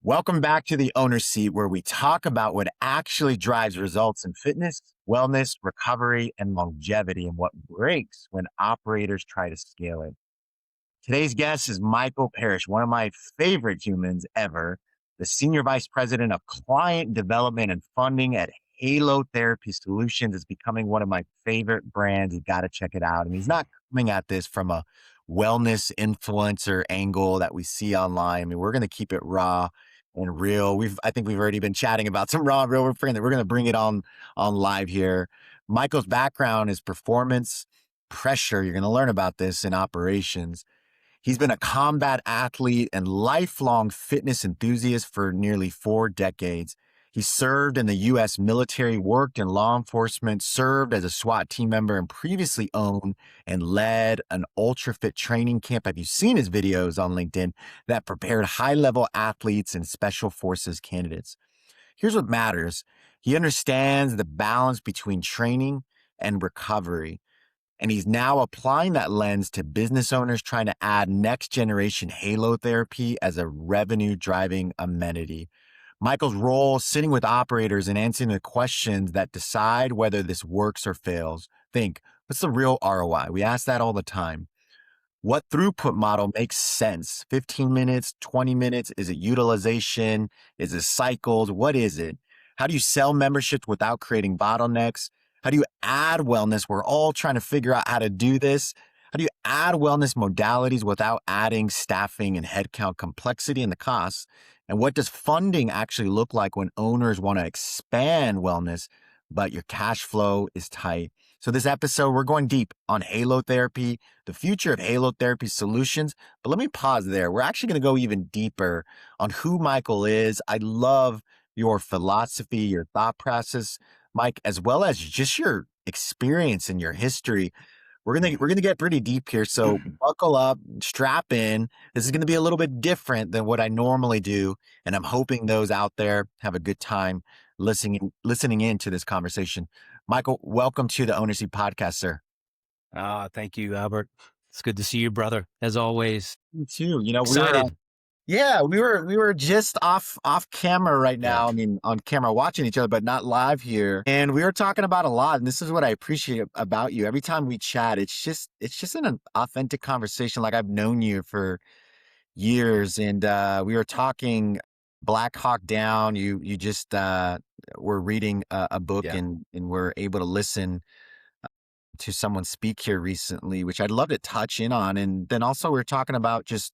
Welcome back to the owner's seat, where we talk about what actually drives results in fitness, wellness, recovery, and longevity, and what breaks when operators try to scale it. Today's guest is Michael Parrish, one of my favorite humans ever, the Senior Vice President of Client Development and Funding at Halotherapy Solutions. Is becoming one of my favorite brands. You got to check it out. And he's not coming at this from a wellness influencer angle that we see online. I mean, we're going to keep it raw and real. I think we've already been chatting about some raw and real. We're going to bring it on live here. Michael's background is performance, pressure. You're going to learn about this in operations. He's been a combat athlete and lifelong fitness enthusiast for nearly 4 decades. He served in the U.S. military, worked in law enforcement, served as a SWAT team member, and previously owned and led an ultra fit training camp. Have you seen his videos on LinkedIn that prepared high-level athletes and special forces candidates? Here's what matters. He understands the balance between training and recovery. And he's now applying that lens to business owners trying to add next generation halotherapy as a revenue driving amenity. Michael's role, sitting with operators and answering the questions that decide whether this works or fails. Think, what's the real ROI? We ask that all the time. What throughput model makes sense? 15 minutes, 20 minutes? Is it utilization? Is it cycles? What is it? How do you sell memberships without creating bottlenecks? How do you add wellness? We're all trying to figure out how to do this. How do you add wellness modalities without adding staffing and headcount complexity and the costs? And what does funding actually look like when owners want to expand wellness, but your cash flow is tight? So this episode, we're going deep on halotherapy, the future of Halotherapy Solutions. But let me pause there. We're actually going to go even deeper on who Michael is. I love your philosophy, your thought process, Mike, as well as just your experience and your history. We're gonna get pretty deep here. So buckle up, strap in. This is gonna be a little bit different than what I normally do, and I'm hoping those out there have a good time listening into this conversation. Michael, welcome to the Ownership Podcast, sir. Thank you, Albert. It's good to see you, brother, as always. You too. You know, Excited. we were just off camera right now. Yeah. I mean, on camera watching each other, but not live here. And we were talking about a lot. And this is what I appreciate about you. Every time we chat, it's just an authentic conversation. Like I've known you for years, and we were talking Black Hawk Down. You just were reading a book, and we're able to listen to someone speak here recently, which I'd love to touch in on. And then also we're talking about just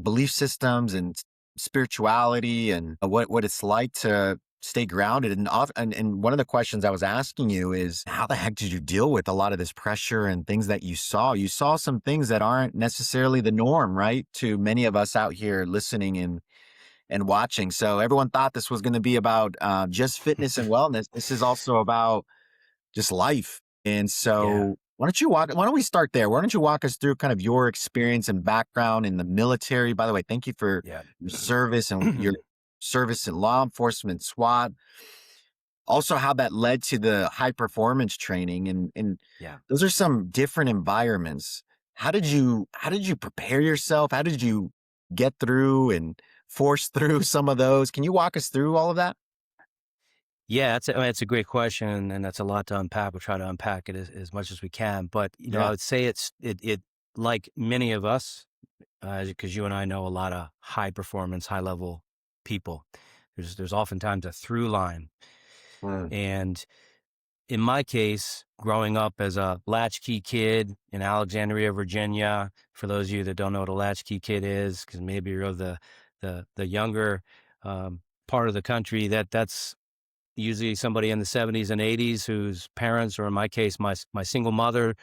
belief systems and spirituality and what it's like to stay grounded. And one of the questions I was asking you is, how the heck did you deal with a lot of this pressure and things that you saw? You saw some things that aren't necessarily the norm, right? To many of us out here listening and watching. So everyone thought this was going to be about just fitness and wellness. This is also about just life. And so why don't we start there? Why don't you walk us through kind of your experience and background in the military? By the way, thank you for your service and your service in law enforcement, SWAT. Also how that led to the high performance training. And those are some different environments. How did you prepare yourself? How did you get through and force through some of those? Can you walk us through all of that? Yeah, it's a great question, and that's a lot to unpack. We'll try to unpack it as much as we can. But I would say it like many of us, because you and I know a lot of high performance, high level people. There's oftentimes a through line, and in my case, growing up as a latchkey kid in Alexandria, Virginia. For those of you that don't know what a latchkey kid is, because maybe you're of the younger part of the country, that's usually somebody in the 70s and 80s whose parents, or in my case, my single mother,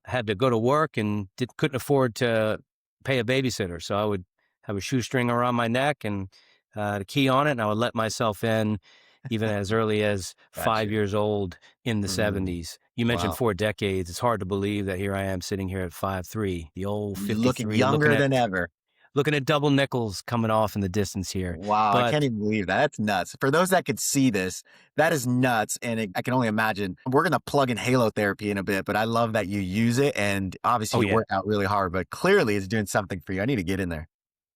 had to go to work and couldn't afford to pay a babysitter. So I would have a shoestring around my neck and the key on it, and I would let myself in even as early as 5 years old in the 70s. You mentioned 4 decades. It's hard to believe that here I am sitting here at 5'3", the old 53. Looking younger than ever. Looking at double nickels coming off in the distance here. Wow, I can't even believe that. That's nuts. For those that could see this, that is nuts. And I can only imagine. We're going to plug in halotherapy in a bit, but I love that you use it. And obviously you work out really hard, but clearly it's doing something for you. I need to get in there.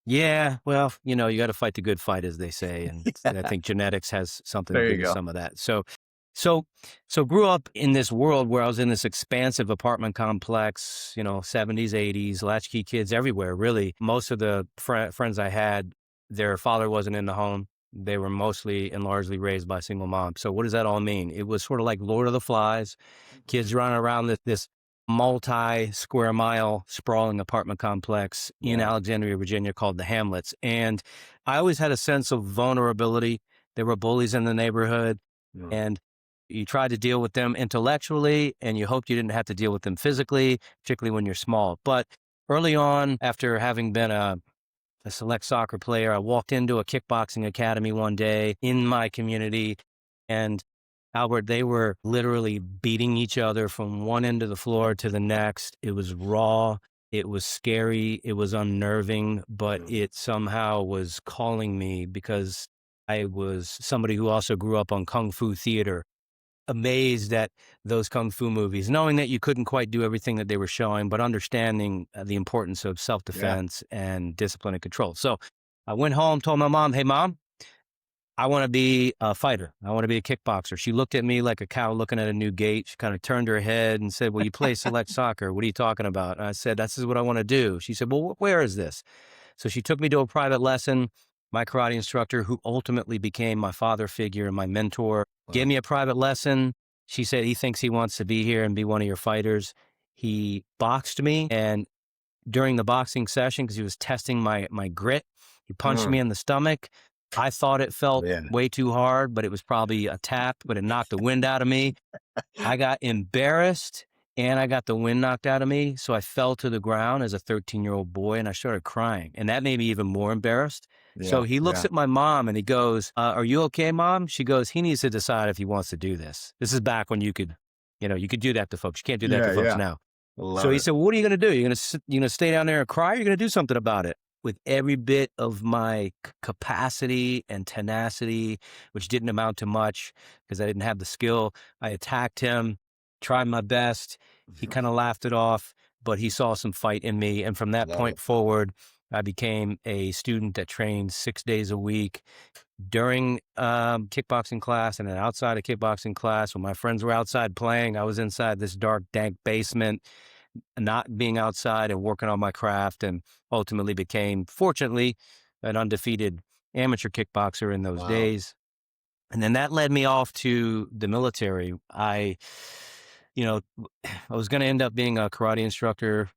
Yeah, well, you got to fight the good fight, as they say, and I think genetics has something to There do you with go. some of that. So, so grew up in this world where I was in this expansive apartment complex, 70s, 80s, latchkey kids everywhere. Really, most of the friends I had, their father wasn't in the home. They were mostly and largely raised by single moms. So, what does that all mean? It was sort of like Lord of the Flies, kids running around this multi-square mile sprawling apartment complex in Yeah. Alexandria, Virginia called the Hamlets. And I always had a sense of vulnerability. There were bullies in the neighborhood, Mm. and you tried to deal with them intellectually, and you hoped you didn't have to deal with them physically, particularly when you're small. But early on, after having been a select soccer player, I walked into a kickboxing academy one day in my community, and Albert, they were literally beating each other from one end of the floor to the next. It was raw. It was scary. It was unnerving, but Mm. it somehow was calling me because I was somebody who also grew up on Kung Fu theater, amazed at those Kung Fu movies, knowing that you couldn't quite do everything that they were showing, but understanding the importance of self Yeah. defense and discipline and control. So I went home, told my mom, "Hey, mom, I want to be a fighter. I want to be a kickboxer." She looked at me like a cow looking at a new gate. She kind of turned her head and said, "Well, you play select soccer. What are you talking about?" And I said, "This is what I want to do." She said, "Well, where is this?" So she took me to a private lesson. My karate instructor, who ultimately became my father figure and my mentor, gave Wow. me a private lesson. She said, he thinks he wants to be here and be one of your fighters. He boxed me, and during the boxing session, because he was testing my grit, he punched me Mm. in the stomach. I thought it Oh, felt yeah. way too hard, but it was probably a tap, but it knocked the wind out of me. I got embarrassed and I got the wind knocked out of me. So I fell to the ground as a 13-year-old boy and I started crying. And that made me even more embarrassed. So Yeah. he looks Yeah. at my mom and he goes, "Are you okay, mom?" She goes, "He needs to decide if he wants to do this." This is back when you could do that to folks. You can't do that to Yeah. folks Yeah. now. I So love he it. said, "Well, what are you going to do? You're going to stay down there and cry? Or you're going to do something about it?" With every bit of my capacity and tenacity, which didn't amount to much because I didn't have the skill, I attacked him, tried my best. He kind of laughed it off, but he saw some fight in me. And from that Love it. point forward, I became a student that trained 6 days a week during kickboxing class and then outside of kickboxing class. When my friends were outside playing, I was inside this dark, dank basement, not being outside and working on my craft, and ultimately became, fortunately, an undefeated amateur kickboxer in those Wow. days. And then that led me off to the military. You know, I was going to end up being a karate instructor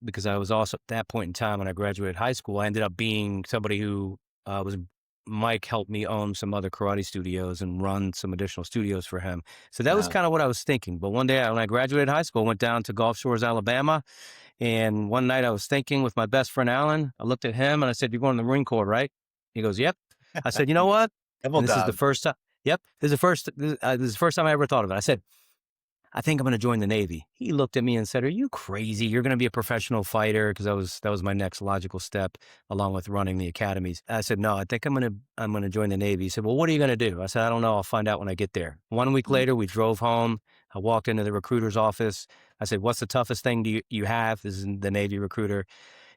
because I was also at that point in time when I graduated high school, I ended up being somebody who was Mike helped me own some other karate studios and run some additional studios for him. So that was Yeah. kind of what I was thinking. But one day when I graduated high school, I went down to Gulf Shores, Alabama. And one night I was thinking with my best friend Alan, I looked at him and I said, "You're going to the Marine Corps, right?" He goes, "Yep." I said, "You know what?" Double And this is the down. first time. Yep. This is the first time I ever thought of it. I said, "I think I'm going to join the Navy." He looked at me and said, "Are you crazy? You're going to be a professional fighter." Because that was my next logical step, along with running the academies. I said, "No, I think I'm going to join the Navy." He said, "Well, what are you going to do?" I said, "I don't know. I'll find out when I get there." 1 week Mm. later, we drove home. I walked into the recruiter's office. I said, "What's the toughest thing you have?" This is the Navy recruiter,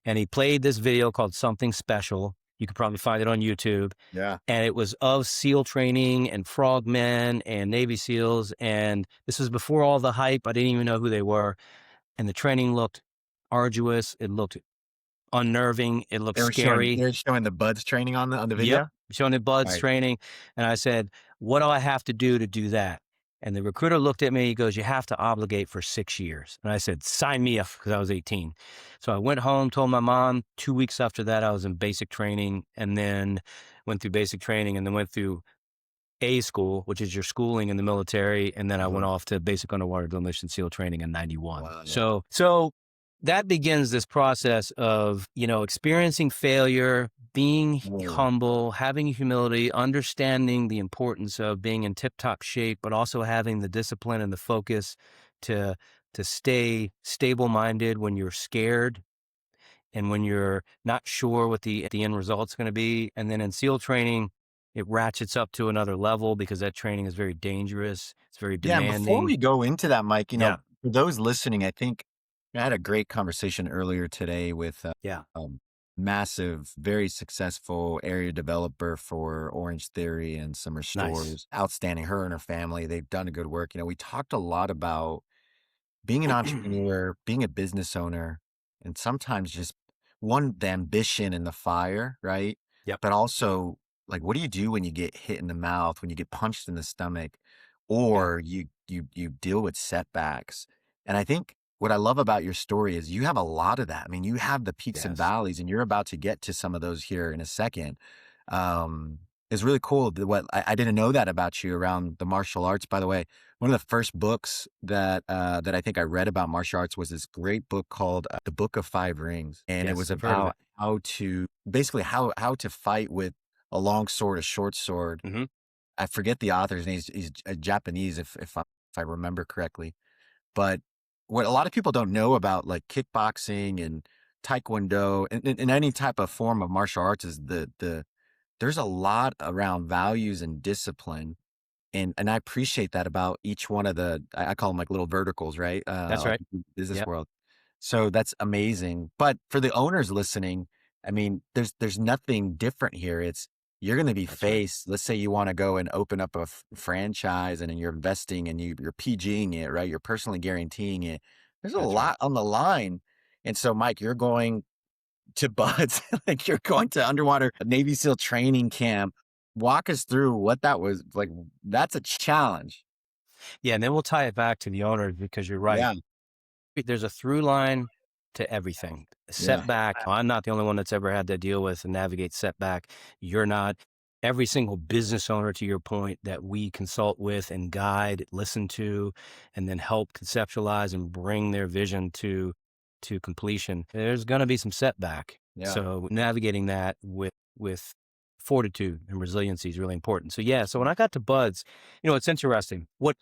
and he played this video called "Something Special." You could probably find it on YouTube, Yeah. and it was of SEAL training and frogmen and Navy SEALs. And this was before all the hype. I didn't even know who they were. And the training looked arduous. It looked unnerving. It looked They scary. were showing the buds training on the Yep. video? Showing the buds Right. training. And I said, "What do I have to do that?" And the recruiter looked at me. He goes, "You have to obligate for 6 years." And I said, "Sign me up," because I was 18. So I went home, told my mom. 2 weeks after that, I was in basic training, and then went through basic training and then went through A school, which is your schooling in the military, and then I went Uh-huh. off to basic underwater demolition SEAL training in '91. Wow. So that begins this process of, experiencing failure, being Mm. humble, having humility, understanding the importance of being in tip-top shape, but also having the discipline and the focus to stay stable-minded when you're scared and when you're not sure what the end result's going to be. And then in SEAL training, it ratchets up to another level because that training is very dangerous. It's very Yeah, and before demanding. we go into that, Mike, Yeah. for those listening, I think I had a great conversation earlier today with, Yeah. massive, very successful area developer for Orange Theory and Summer Nice. Stores. Outstanding. Her and her family, they've done a good work. We talked a lot about being an entrepreneur, being a business owner, and sometimes just one, the ambition and the fire, right? Yep. But also, like, what do you do when you get hit in the mouth, when you get punched in the stomach, Yeah. or you deal with setbacks? And I think what I love about your story is you have a lot of that. I mean, you have the peaks and Yes. valleys, and you're about to get to some of those here in a second. It's really cool. What I didn't know that about you around the martial arts. By the way, one of the first books that I think I read about martial arts was this great book called The Book of Five Rings, and it Yes. was I've heard of it. about how to basically how to fight with a long sword, a short sword. Hmm. I forget the author's name. He's Japanese, if I remember correctly. But what a lot of people don't know about like kickboxing and taekwondo and any type of form of martial arts is the there's a lot around values and discipline. And I appreciate that about each one of I call them like little verticals, right? That's Like right. the business Yep. world. So that's amazing. But for the owners listening, I mean, there's nothing different here. It's you're going to be That's right. faced. Let's say you want to go and open up a franchise, and then you're investing and you're PGing it, right? You're personally guaranteeing it. There's a That's right. lot on the line. And so, Mike, you're going to buds, like you're going to underwater Navy SEAL training camp. Walk us through what that was like. That's a challenge. Yeah. And then we'll tie it back to the owners because you're right. Yeah. There's a through line to everything. Yeah. Setback, I'm not the only one that's ever had to deal with and navigate setback. You're not. Every single business owner, to your point, that we consult with and guide, listen to, and then help conceptualize and bring their vision to completion, there's going to be some setback. Yeah. So navigating that with fortitude and resiliency is really important. So yeah, so when I got to Buds, it's interesting. What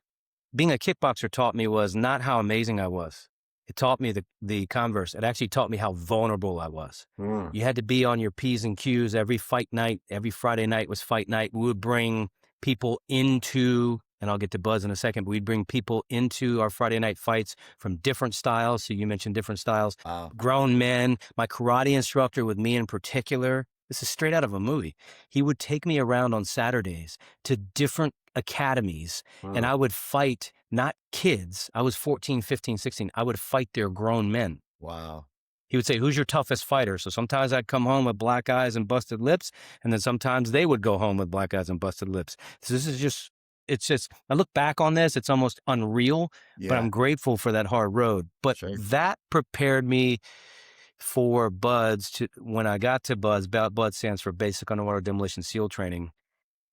being a kickboxer taught me was not how amazing I was. It taught me the converse. It actually taught me how vulnerable I was. Mm. You had to be on your P's and Q's every fight night. Every Friday night was fight night. We would bring people into, and I'll get to Buzz in a second, but we'd bring people into our Friday night fights from different styles. So you mentioned different styles. Wow. Grown men, my karate instructor with me in particular, this is straight out of a movie. He would take me around on Saturdays to different academies, and Mm. I would fight not kids. I was 14, 15, 16. I would fight their grown men. Wow. He would say, "Who's your toughest fighter?" So sometimes I'd come home with black eyes and busted lips, and then sometimes they would go home with black eyes and busted lips. So it's just, I look back on this, it's almost unreal, but Yeah. I'm grateful for that hard road. But Sure. that prepared me for Buds when I got to Buds. Buds stands for Basic Underwater Demolition SEAL Training.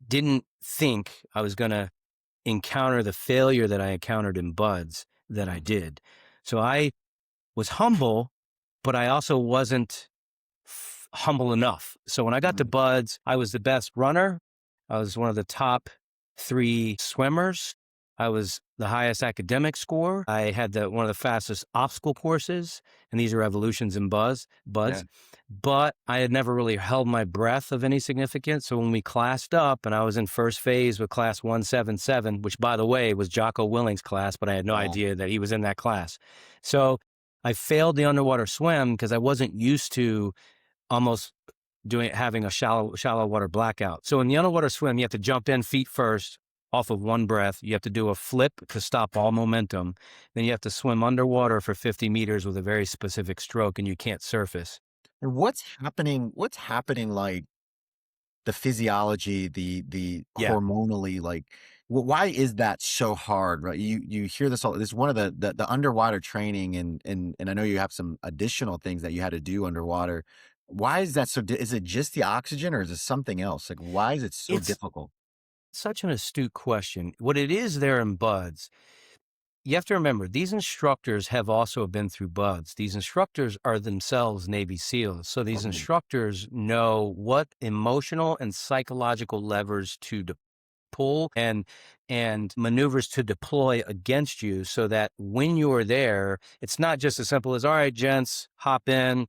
Didn't think I was going to encounter the failure that I encountered in Buds that I Mm. did. So I was humble, but I also wasn't humble enough. So when I got to Mm. Buds, I was the best runner. I was one of the top 3 swimmers. I was the highest academic score. I had one of the fastest obstacle courses, and these are evolutions in Yeah. Buds. But I had never really held my breath of any significance. So when we classed up and I was in first phase with class 177, which by the way was Jocko Willing's class, but I had no Wow. idea that he was in that class. So I failed the underwater swim because I wasn't used to almost having a shallow water blackout. So in the underwater swim, you have to jump in feet first off of one breath. You have to do a flip to stop all momentum. Then you have to swim underwater for 50 meters with a very specific stroke, and you can't surface. And what's happening? What's happening? Like the physiology, the Yeah, hormonally, like why is that so hard? Right? You hear this all. This is one of the underwater training, and I know you have some additional things that you had to do underwater. Why is that so? Is it just the oxygen, or is it something else? Like why is it so it's difficult? such an astute question. What it is there in Buds, you have to remember, these instructors have also been through Buds. These instructors are themselves Navy SEALs. So these Okay. instructors know what emotional and psychological levers to pull and maneuvers to deploy against you so that when you're there, it's not just as simple as, all right, gents, hop in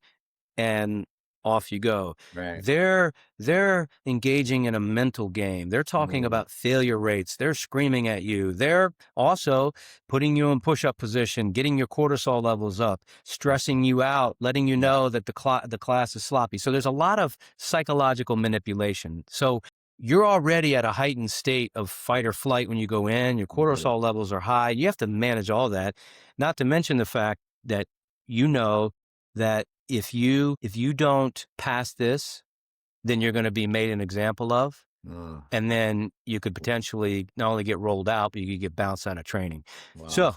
and off you go. Right. They're engaging in a mental game. They're talking about failure rates. They're screaming at you. They're also putting you in push-up position, getting your cortisol levels up, stressing you out, letting you know that the class is sloppy. So there's a lot of psychological manipulation. So you're already at a heightened state of fight or flight when you go in. Your cortisol levels are high. You have to manage all that, not to mention the fact that you know that if you don't pass this, then you're going to be made an example of. And then you could potentially not only get rolled out, but you could get bounced out of training. Wow. So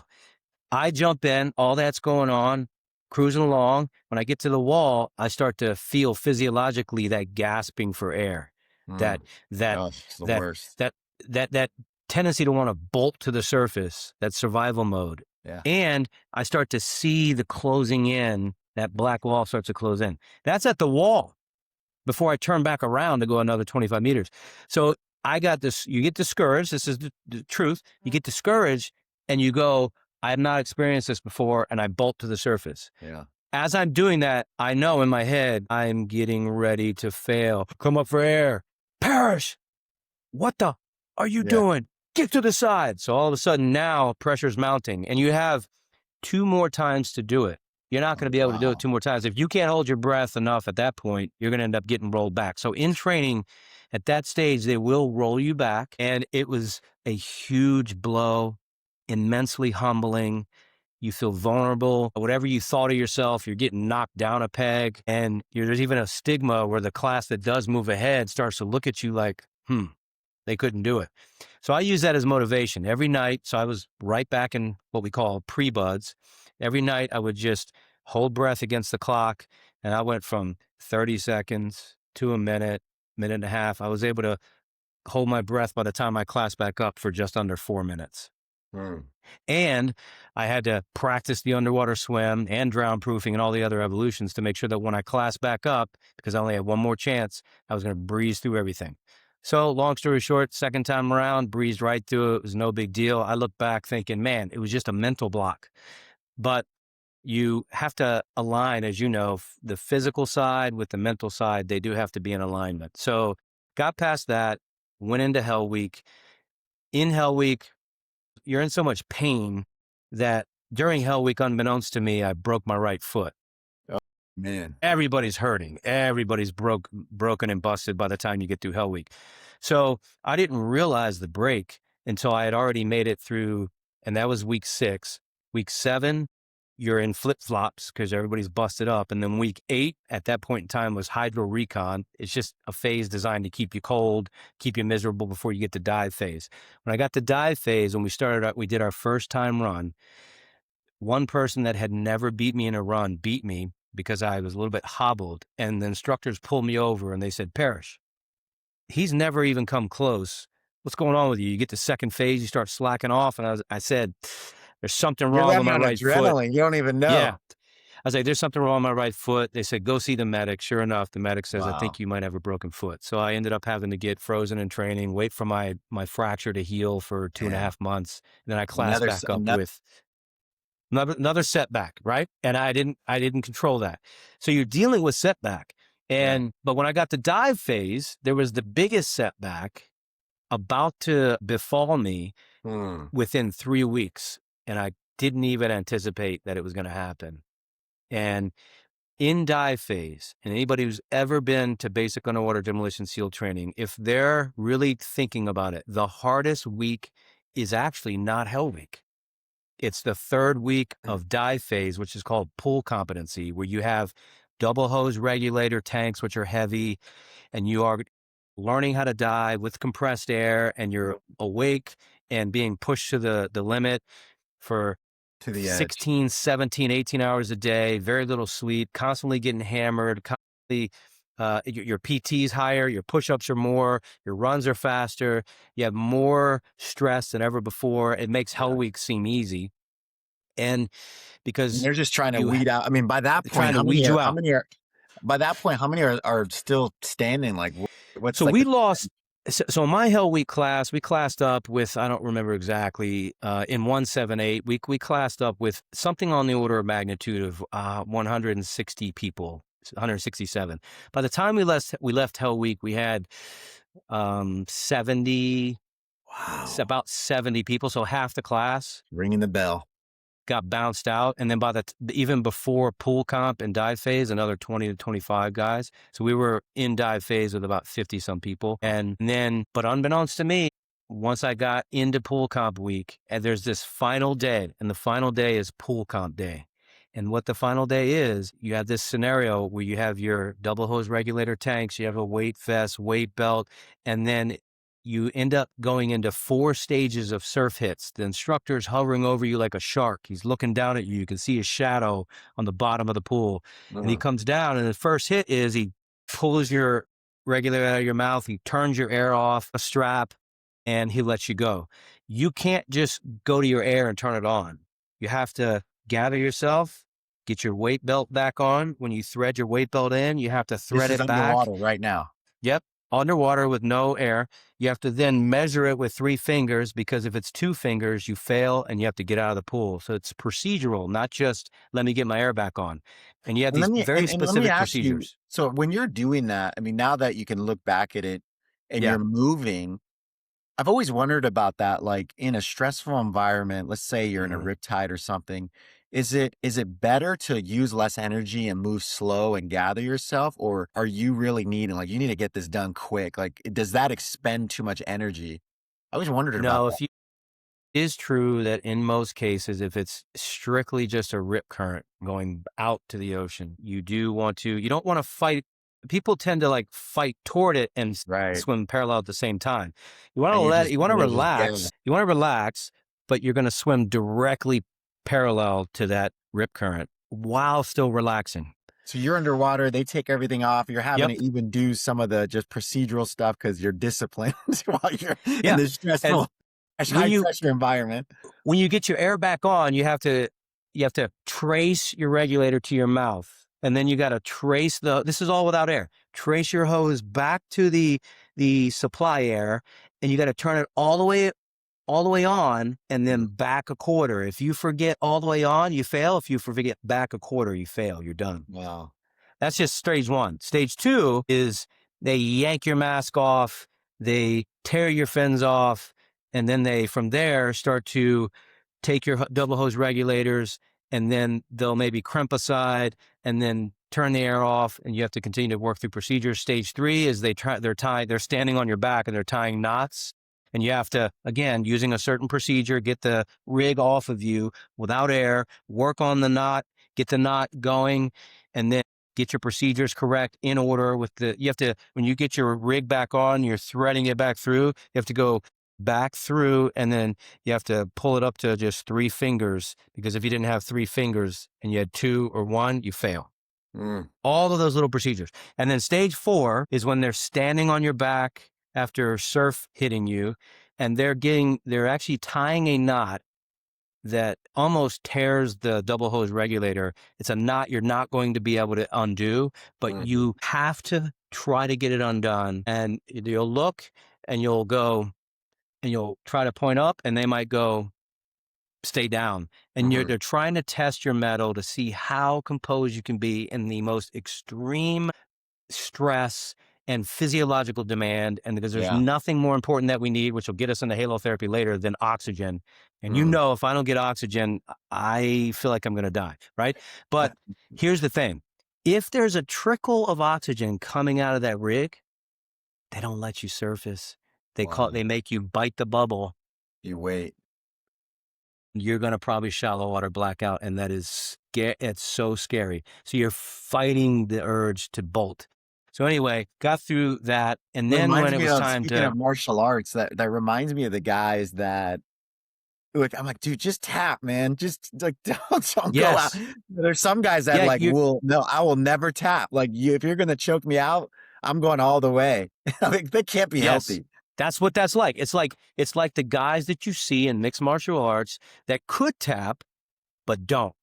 I jump in, all that's going on, cruising along. When I get to the wall, I start to feel physiologically that gasping for air, that it's the worst. that tendency to want to bolt to the surface, that survival mode. Yeah. And I start to see the closing in, that black wall starts to close in. That's at the wall before I turn back around to go another 25 meters. So I got this, you get discouraged. This is the truth. You get discouraged and you go, I have not experienced this before, and I bolt to the surface. Yeah. As I'm doing that, I know in my head, I'm getting ready to fail. Come up for air. Parrish, what the are you doing? Get to the side. So all of a sudden now pressure's mounting, and you have 2 more times to do it. You're not going to be able to do it 2 more times. If you can't hold your breath enough at that point, you're going to end up getting rolled back. So in training, at that stage, they will roll you back. And it was a huge blow, immensely humbling. You feel vulnerable. Whatever you thought of yourself, you're getting knocked down a peg. And there's even a stigma where the class that does move ahead starts to look at you like, they couldn't do it. So I use that as motivation every night. So I was right back in what we call pre-buds. Every night I would just hold breath against the clock. And I went from 30 seconds to a minute, minute and a half. I was able to hold my breath by the time I classed back up for just under 4 minutes. And I had to practice the underwater swim and drown proofing and all the other evolutions to make sure that when I classed back up, because I only had one more chance, I was going to breeze through everything. So long story short, second time around, breezed right through it. It was no big deal. I look back thinking, man, it was just a mental block. But you have to align, as you know, the physical side with the mental side. They do have to be in alignment. So got past that, went into Hell Week. In Hell Week, you're in so much pain that during Hell Week, unbeknownst to me, I broke my right foot. Man, everybody's hurting. Everybody's broken and busted by the time you get through Hell Week. So I didn't realize the break until I had already made it through, and that was week 6. Week 7, you're in flip-flops because everybody's busted up. And then week 8, at that point in time, was hydro recon. It's just a phase designed to keep you cold, keep you miserable before you get to dive phase. When I got to dive phase, when we started out, we did our first time run. One person that had never beat me in a run beat me because I was a little bit hobbled. And the instructors pulled me over and they said, Parrish, he's never even come close. What's going on with you? You get to second phase, you start slacking off. And I said, there's something wrong with my right foot. You don't even know. Yeah. I was like, there's something wrong with my right foot. They said, go see the medic. Sure enough, the medic says, I think you might have a broken foot. So I ended up having to get frozen in training, wait for my fracture to heal for 2.5 months. And then I classed back up with another setback, right? And I didn't control that. So you're dealing with setback. But when I got to dive phase, there was the biggest setback about to befall me within 3 weeks. And I didn't even anticipate that it was going to happen. And in dive phase, and anybody who's ever been to basic underwater demolition SEAL training, if they're really thinking about it, the hardest week is actually not Hell Week. It's the 3rd week of dive phase, which is called pool competency, where you have double hose regulator tanks, which are heavy, and you are learning how to dive with compressed air, and you're awake and being pushed to the limit for 16, 17, 18 hours a day, very little sleep, constantly getting hammered, constantly, your PT's higher, your push-ups are more, your runs are faster, you have more stress than ever before. It makes Hell Week seem easy. And because they're just trying to weed out. I mean, by that point, how many are still standing? Like, what's so we lost. So my Hell Week class, we classed up with, I don't remember exactly, in 178, we classed up with something on the order of magnitude of 160 people 167. By the time we left Hell Week, we had 70, Wow. about 70 people. So half the class Ringing the bell. got bounced out. And then even before pool comp and dive phase, another 20 to 25 guys. So we were in dive phase with about 50 some people. And then, but unbeknownst to me, once I got into pool comp week, and there's this final day, and the final day is pool comp day. And what the final day is, you have this scenario where you have your double hose regulator tanks, you have a weight vest, weight belt, and then you end up going into 4 stages of surf hits. The instructor's hovering over you like a shark. He's looking down at you. You can see his shadow on the bottom of the pool. And he comes down, and the first hit is he pulls your regulator out of your mouth. He turns your air off a strap, and he lets you go. You can't just go to your air and turn it on. You have to gather yourself, get your weight belt back on. When you thread your weight belt in, you have to This thread is it back. underwater right now. Yep. Underwater with no air. You have to then measure it with 3 fingers, because if it's 2 fingers, you fail and you have to get out of the pool. So it's procedural, not just let me get my air back on. And you have And these let me very and let me specific ask you, procedures. so when you're doing that, I mean, now that you can look back at it and Yeah. you're moving, I've always wondered about that, like, in a stressful environment, let's say you're in a Mhm. riptide or something, is it better to use less energy and move slow and gather yourself, or are you really needing, like, you need to get this done quick? Like, does that expend too much energy? I always wondered about No, that. it is true that in most cases, if it's strictly just a rip current going out to the ocean, you don't want to fight. People tend to like fight toward it and Right. swim parallel at the same time. And You want to yeah. relax, but you're going to swim directly parallel to that rip current while still relaxing. So you're underwater, they take everything off, you're having Yep. to even do some of the just procedural stuff because 'cause you're disciplined while you're in Yeah. this And stressful, when high you, pressure environment. when you get your air back on, you have to trace your regulator to your mouth. And then you got to this is all without air. Trace your hose back to the supply air, and you got to turn it all the way on, and then back a quarter. If you forget all the way on, you fail. If you forget back a quarter, you fail. You're done. Wow. That's just stage 1. Stage 2 is they yank your mask off, they tear your fins off, and then they, from there, start to take your double hose regulators, and then they'll maybe crimp aside and then turn the air off, and you have to continue to work through procedures. Stage 3 is they're standing on your back and they're tying knots. And you have to, again, using a certain procedure, get the rig off of you without air, work on the knot, get the knot going, and then get your procedures correct in order you have to, when you get your rig back on, you're threading it back through, you have to go back through, and then you have to pull it up to just 3 fingers, because if you didn't have 3 fingers and you had 2 or 1, you fail. Mm. All of those little procedures. And then stage 4 is when they're standing on your back after surf hitting you, and they're actually tying a knot that almost tears the double hose regulator. It's a knot you're not going to be able to undo, but Mhm. you have to try to get it undone. And you'll look and you'll go and you'll try to point up, and they might go, stay down. And Mhm. they're trying to test your metal to see how composed you can be in the most extreme stress and physiological demand. And because there's Yeah. nothing more important that we need, which will get us into halotherapy later, than oxygen. And Mhm. if I don't get oxygen, I feel like I'm going to die. Right. But here's the thing. If there's a trickle of oxygen coming out of that rig, they don't let you surface. Wow. They make you bite the bubble. You wait. You're going to probably shallow water blackout. And that is it's so scary. So you're fighting the urge to bolt. So anyway, got through that. And then when Reminds it me was of, time speaking to, of martial arts, that reminds me of the guys that, like, I'm like, dude, just tap, man. Just like don't go out. yes, There's some guys that yeah, like no, I will never tap. Like, if you're gonna choke me out, I'm going all the way. Like, they can't be yes, healthy. that's what that's like. It's like the guys that you see in mixed martial arts that could tap, but don't.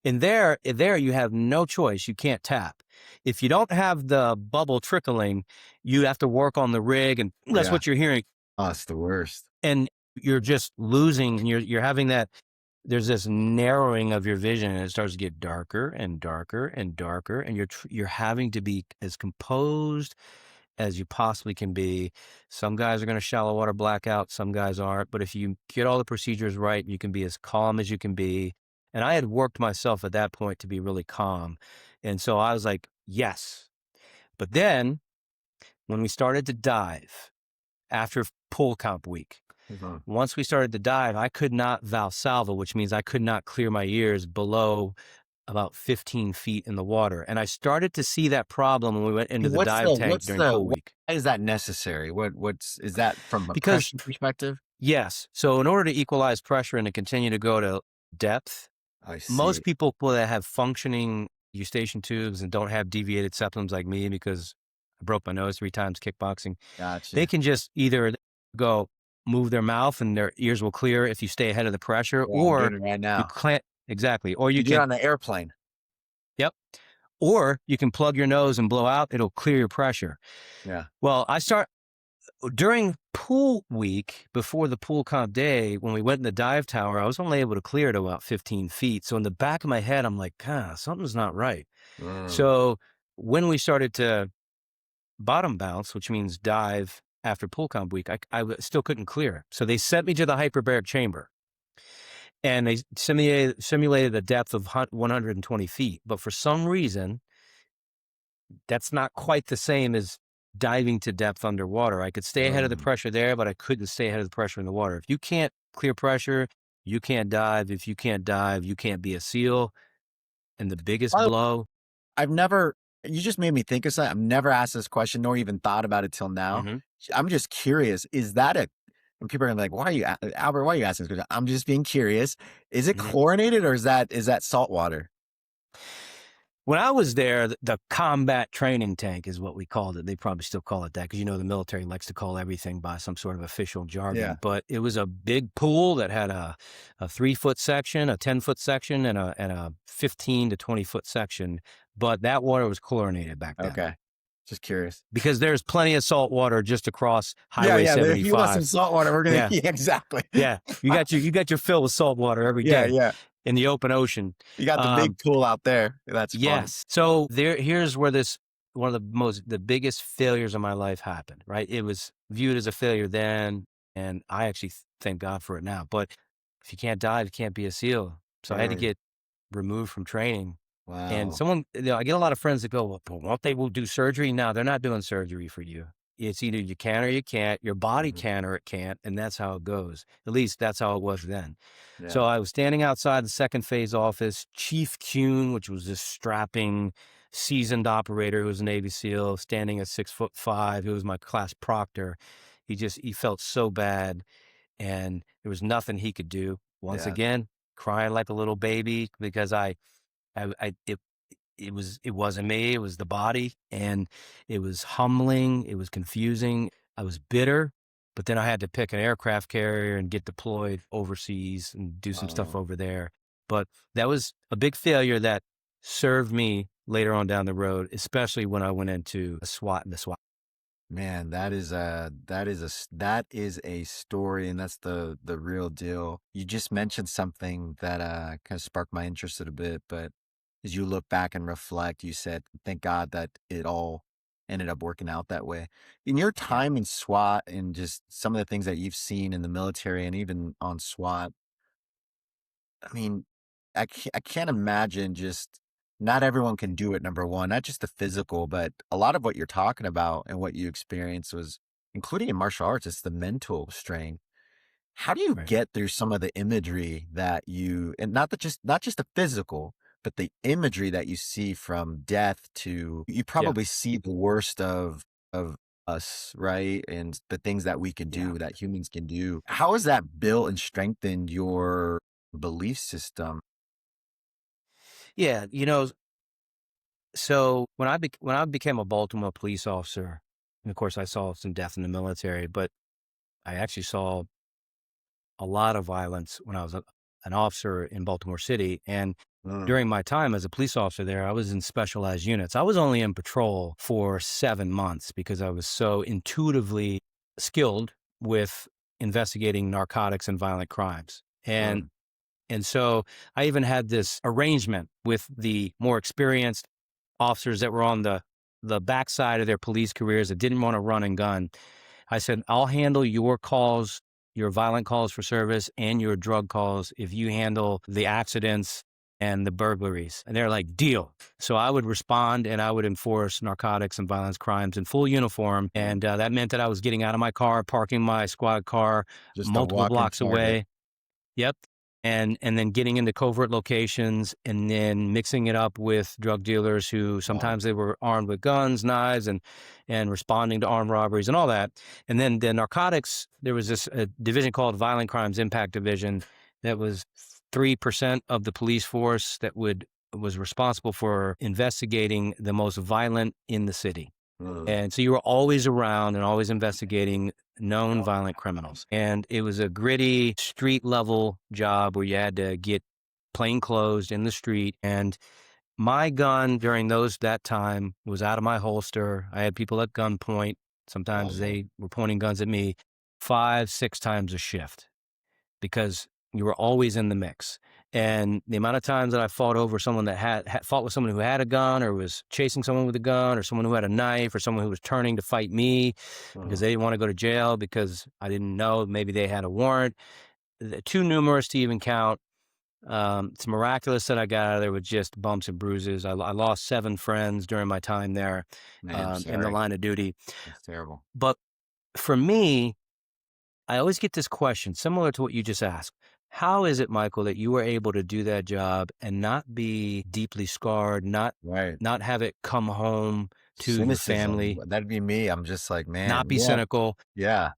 And there you have no choice. You can't tap. If you don't have the bubble trickling, you have to work on the rig, and that's Yeah. what you're hearing. Oh, it's the worst. And you're just losing, and you're having that. there's this narrowing of your vision, and it starts to get darker and darker and darker, and you're having to be as composed as you possibly can be. Some guys are going to shallow water blackout, some guys aren't, but if you get all the procedures right, you can be as calm as you can be. And I had worked myself at that point to be really calm. And so I was like, yes. But then when we started to dive after pool comp week, Mhm. once we started to dive, I could not valsalva, which means I could not clear my ears below about 15 feet in the water. And I started to see that problem when we went into And the dive tank during pool why week. is that necessary? Is that from a Because pressure perspective? yes, so in order to equalize pressure and to continue to go to depth, I see. most people that have functioning eustachian tubes and don't have deviated septums like me, because I broke my nose 3 times kickboxing, they Gotcha. can just either go move their mouth and their ears will clear if you stay ahead of the pressure, Yeah, I'm or doing it right you now. can't exactly, or you You do it can, on the airplane. yep, or you can plug your nose and blow out, it'll clear your pressure. Yeah. Well, during pool week, before the pool comp day, when we went in the dive tower, I was only able to clear to about 15 feet. So in the back of my head, I'm like, something's not right. Mm. So when we started to bottom bounce, which means dive after pool comp week, still couldn't clear. So they sent me to the hyperbaric chamber, and they simulated a depth of 120 feet. But for some reason, that's not quite the same as diving to depth underwater. I could stay ahead of the Mm. pressure there, but I couldn't stay ahead of the pressure in the water. If you can't clear pressure, you can't dive. If you can't dive, you can't be a SEAL. And the biggest By the blow. I've never you just made me think of something. I've never asked this question nor even thought about it till now. Mhm, I'm just curious, is that a and people are gonna be like, "Why are you Albert, why are you asking this question?" I'm just being curious. Is it mhm. chlorinated or is that salt water? When I was there, the combat training tank is what we called it. They probably still call it that because, the military likes to call everything by some sort of official Yeah. jargon. But it was a big pool that had a 3-foot section, a 10-foot section, and a 15 to 20-foot section. But that water was chlorinated back then Okay. Just curious. because there's plenty of salt water just across Yeah, Highway yeah. If you want some 75. salt water, we're gonna Yeah, yeah, exactly. yeah. You got your fill of salt water every Yeah, day yeah. in the open ocean. You got the Um, big pool out there. That's fun. Yes. So here's where one of the biggest failures of my life happened, right? It was viewed as a failure then, and I actually thank God for it now. But if you can't dive, you can't be a SEAL. So I had to Mm. get removed from training. And Wow. someone, I get a lot of friends that go, well, but won't they will do surgery? No, they're not doing surgery for you. It's either you can or you can't. Your body Mhm. can or it can't. And that's how it goes. At least that's how it was then. Yeah. So I was standing outside the second phase office. Chief Kuhn, which was this strapping, seasoned operator who was a Navy SEAL, standing at 6'5", who was my class proctor. He felt so bad, and there was nothing he could do. Once Yeah. again, crying like a little baby because it wasn't me, it was the body, and it was humbling, it was confusing. I was bitter, but then I had to pick an aircraft carrier and get deployed overseas and do some stuff Wow. over there. But that was a big failure that served me later on down the road, especially when I went into a SWAT and the SWAT. Man, that is a story, and that's the real deal. You just mentioned something that kind of sparked my interest a bit, but as you look back and reflect, you said, "Thank God that it all ended up working out that way." In your Yeah. time in SWAT and just some of the things that you've seen in the military and even on SWAT, I mean, I can't imagine just not everyone can do it, number one, not just the physical, but a lot of what you're talking about and what you experienced was, including in martial arts, it's the mental strain. How do you Right. get through some of the imagery that and not just the physical, but the imagery that you see from death to, you Yeah. probably see the worst of us, right? And the things that we can Yeah. do, that humans can do. How has that built and strengthened your belief system? Yeah. So when I became a Baltimore police officer, and of course I saw some death in the military, but I actually saw a lot of violence when I was an officer in Baltimore City. And Mm, during my time as a police officer there, I was in specialized units. I was only in patrol for 7 months because I was so intuitively skilled with investigating narcotics and violent crimes. And mm, And so I even had this arrangement with the more experienced officers that were on the backside of their police careers that didn't want to run and gun. I said, I'll handle your calls, your violent calls for service and your drug calls if you handle the accidents and the burglaries. And they're like, deal. So I would respond and I would enforce narcotics and violence crimes in full uniform. And that meant that I was getting out of my car, parking my squad car Just a multiple walking blocks target. away. Yep. And then getting into covert locations and then mixing it up with drug dealers who Wow. sometimes they were armed with guns, knives, and responding to armed robberies and all that. And then the narcotics, there was this division called Violent Crimes Impact Division that was 3% of the police force that was responsible for investigating the most violent in the city. Mm. And so you were always around and always investigating known violent criminals. And it was a gritty street level job where you had to get plain clothes in the street. And my gun during that time was out of my holster. I had people at gunpoint. Sometimes Wow. they were pointing guns at me 5, 6 times a shift because you were always in the mix. And the amount of times that I fought over someone that had fought with someone who had a gun or was chasing someone with a gun or someone who had a knife or someone who was turning to fight me because Mm. they didn't want to go to jail because I didn't know maybe they had a warrant. Too numerous to even count. It's miraculous that I got out of there with just bumps and bruises. I lost 7 friends during my time there Man, I'm in the sorry. line of duty. That's terrible. But for me, I always get this question similar to what you just asked. How is it, Michael, that you were able to do that job and not be deeply scarred, Right. not have it come home to your Cynicism. family, That'd be me. I'm just like, not man, be yeah. cynical? Yeah.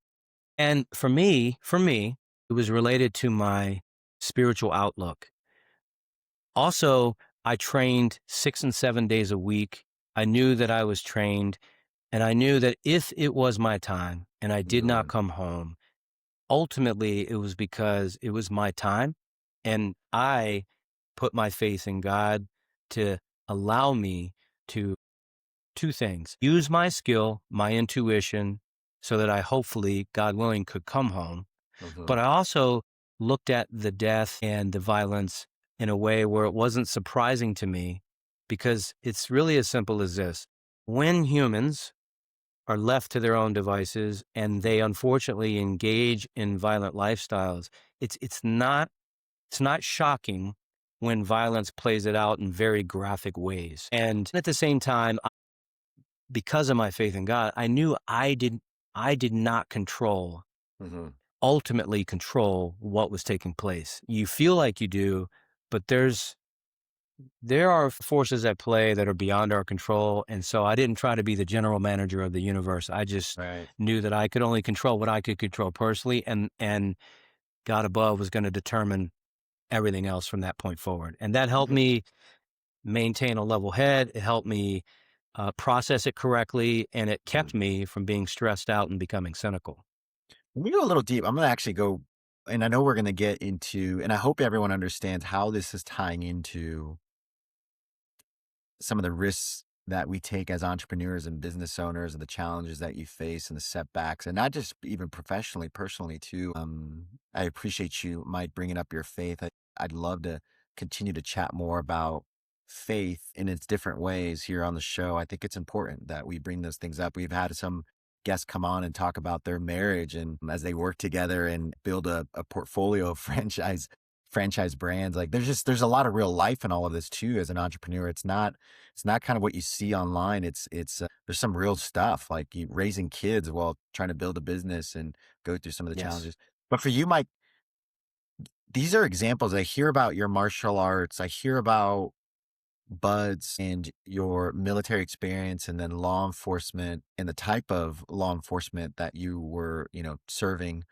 And for me, it was related to my spiritual outlook. Also, I trained 6 and 7 days a week. I knew that I was trained, and I knew that if it was my time and I did not Mhm. come home, ultimately, it was because it was my time, and I put my faith in God to allow me to 2 things: use my skill, my intuition, so that I hopefully, God willing, could come home. Mhm. But I also looked at the death and the violence in a way where it wasn't surprising to me because it's really as simple as this. When humans are left to their own devices and they unfortunately engage in violent lifestyles, it's not shocking when violence plays it out in very graphic ways. And at the same time, because of my faith in God, I knew I did not Mhm. ultimately control what was taking place. You feel like you do, but there are forces at play that are beyond our control. And so I didn't try to be the general manager of the universe. I just Right. knew that I could only control what I could control personally, and God above was going to determine everything else from that point forward. And that helped Mhm. me maintain a level head. It helped me process it correctly, and it kept Mhm. me from being stressed out and becoming cynical. When we go a little deep, I'm gonna actually go, and I know we're gonna get into, and I hope everyone understands how this is tying into some of the risks that we take as entrepreneurs and business owners and the challenges that you face and the setbacks, and not just even professionally, personally too. I appreciate you, Mike, bringing up your faith. I'd love to continue to chat more about faith in its different ways here on the show. I think it's important that we bring those things up. We've had some guests come on and talk about their marriage and as they work together and build a portfolio of franchise brands. Like there's a lot of real life in all of this too as an entrepreneur. It's not kind of what you see online. It's there's some real stuff like you raising kids while trying to build a business and go through some of the Yes. challenges. But for you, Mike, these are examples. I hear about your martial arts. I hear about buds and your military experience and then law enforcement and the type of law enforcement that you were, serving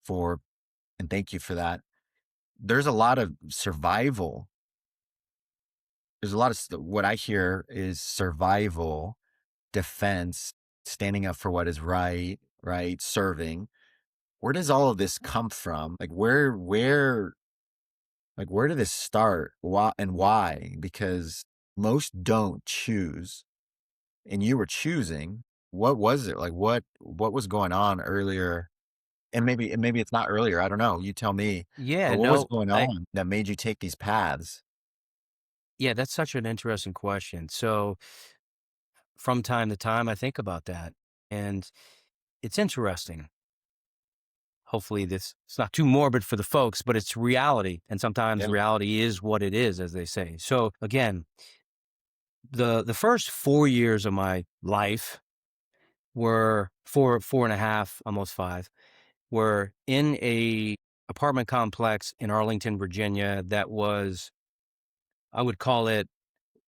for. And thank you for that. There's a lot of survival. There's a lot of what I hear is survival, defense, standing up for what is right, right, serving. Where does all of this come from? Like where did this start? Why and why? Because most don't choose, and you were choosing. What was it like? What was going on earlier and maybe it's not earlier. I don't know. You tell me. Yeah, But what was no, going on that made you take these paths? yeah, that's such an interesting question. So from time to time, I think about that, and it's interesting. Hopefully, this it's not too morbid for the folks, but it's reality, and sometimes Yeah. reality is what it is, as they say. So again, the first 4 years of my life were four and a half, almost 5, were in a apartment complex in Arlington, Virginia that was, I would call it,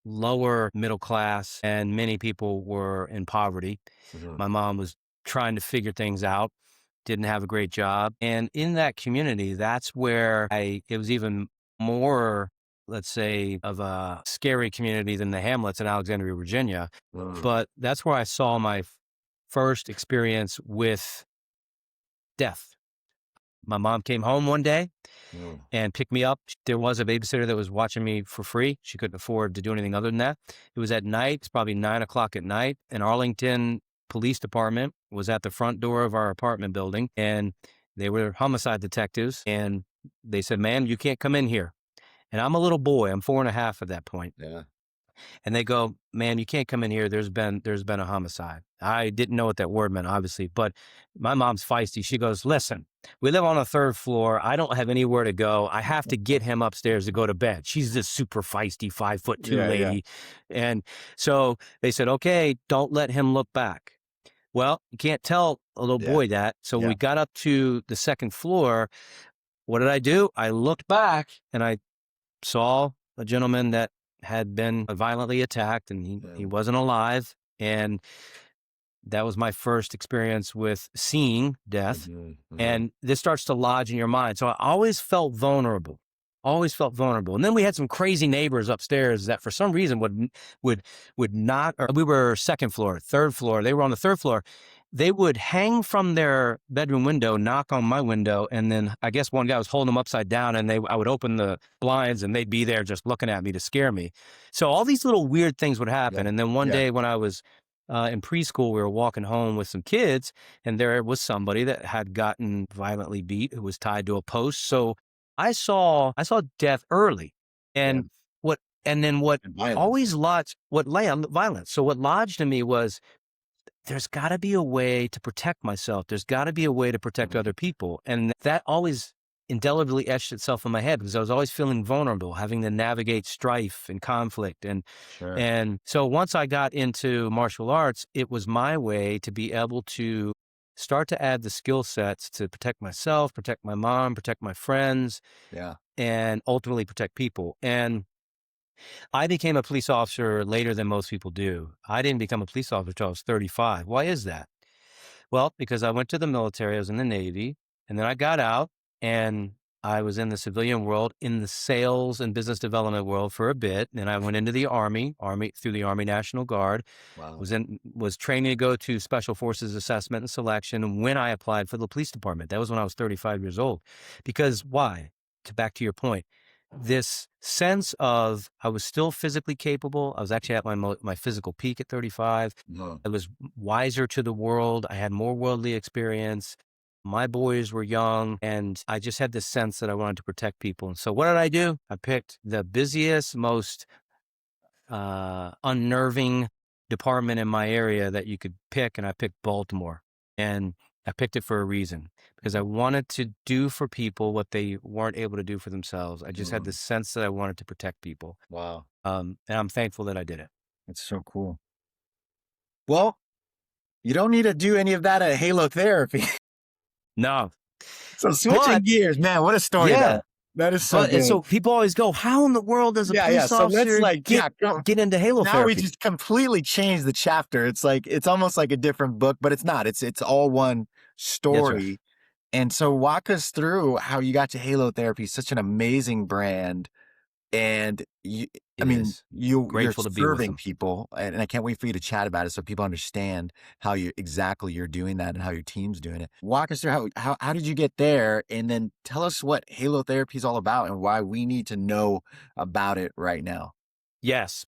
lower middle class, and many people were in poverty. Mhm. My mom was trying to figure things out, didn't have a great job. And in that community, that's where it was even more, let's say, of a scary community than the Hamlets in Alexandria, Virginia. Mm, But that's where I saw my first experience with death. My mom came home one day mm, and picked me up. There was a babysitter that was watching me for free. She couldn't afford to do anything other than that. It was at night. It's probably 9 o'clock at night. An Arlington Police Department was at the front door of our apartment building, and they were homicide detectives. And they said, "Ma'am, you can't come in here." And I'm a little boy. I'm 4.5 at that point. yeah. And they go, "Man, you can't come in here. There's been a homicide." I didn't know what that word meant, obviously, but my mom's feisty. She goes, "Listen, we live on the third floor. I don't have anywhere to go. I have to get him upstairs to go to bed." She's this super feisty 5'2" Yeah, yeah, lady. And so they said, "Okay, don't let him look back." Well, you can't tell a little yeah, boy that. So when yeah. we got up to the second floor, what did I do? I looked back and I saw a gentleman that had been violently attacked, and he Mm, wasn't alive. And that was my first experience with seeing death. mhm, mhm. And this starts to lodge in your mind. So I always felt vulnerable, always felt vulnerable. And then we had some crazy neighbors upstairs that for some reason would, would not, or we were second floor, third floor. They were on the third floor. They would hang from their bedroom window, knock on my window. And then I guess one guy was holding them upside down, and I would open the blinds and they'd be there just looking at me to scare me. So all these little weird things would Yeah, happen. And then one yeah. day when I was in preschool, we were walking home with some kids, and there was somebody that had gotten violently beat who was tied to a post. So I saw death early, Yeah, and what and violence. always lodged what lay on violence. So what lodged in me was there's got to be a way to protect myself. There's got to be a way to protect Mhm. other people, and that always indelibly etched itself in my head because I was always feeling vulnerable, having to navigate strife and conflict. and Sure. and so once I got into martial arts, it was my way to be able to start to add the skill sets to protect myself, protect my mom, protect my friends, Yeah. and ultimately protect people. And I became a police officer later than most people do. I didn't become a police officer until I was 35. Why is that? Well, because I went to the military, I was in the Navy, and then I got out and I was in the civilian world, in the sales and business development world for a bit. Then I went into the Army through the Army National Guard, Wow. was training to go to Special Forces Assessment and Selection when I applied for the police department. That was when I was 35 years old. Because why? Back to your point, this sense of I was still physically capable. I was actually at my physical peak at 35. No. I was wiser to the world. I had more worldly experience. My boys were young, and I just had this sense that I wanted to protect people. And so what did I do? I picked the busiest, most unnerving department in my area that you could pick, and I picked Baltimore. And I picked it for a reason because I wanted to do for people what they weren't able to do for themselves. I just had Mm, this sense that I wanted to protect people. wow. And I'm thankful that I did it. That's so cool. Well, you don't need to do any of that at halotherapy. No, So but switching gears, man, what a story yeah, though. That is so but and good. so people always go, "How in the world does a Yeah, yeah. police So let's officer like, get yeah, go. get into Now we halotherapy?" just completely changed the chapter. It's like it's almost like a different book, but it's not. It's all one That's right. story. And so walk us through how you got to Halo Therapy, such an amazing brand. And you, I It mean, is. you're Grateful to be with serving them. people, and I can't wait for you to chat about it so people understand how you exactly you're doing that and how your team's doing it. Walk us through how did you get there, and then tell us what Halo Therapy is all about and why we need to know about it right now. Yes.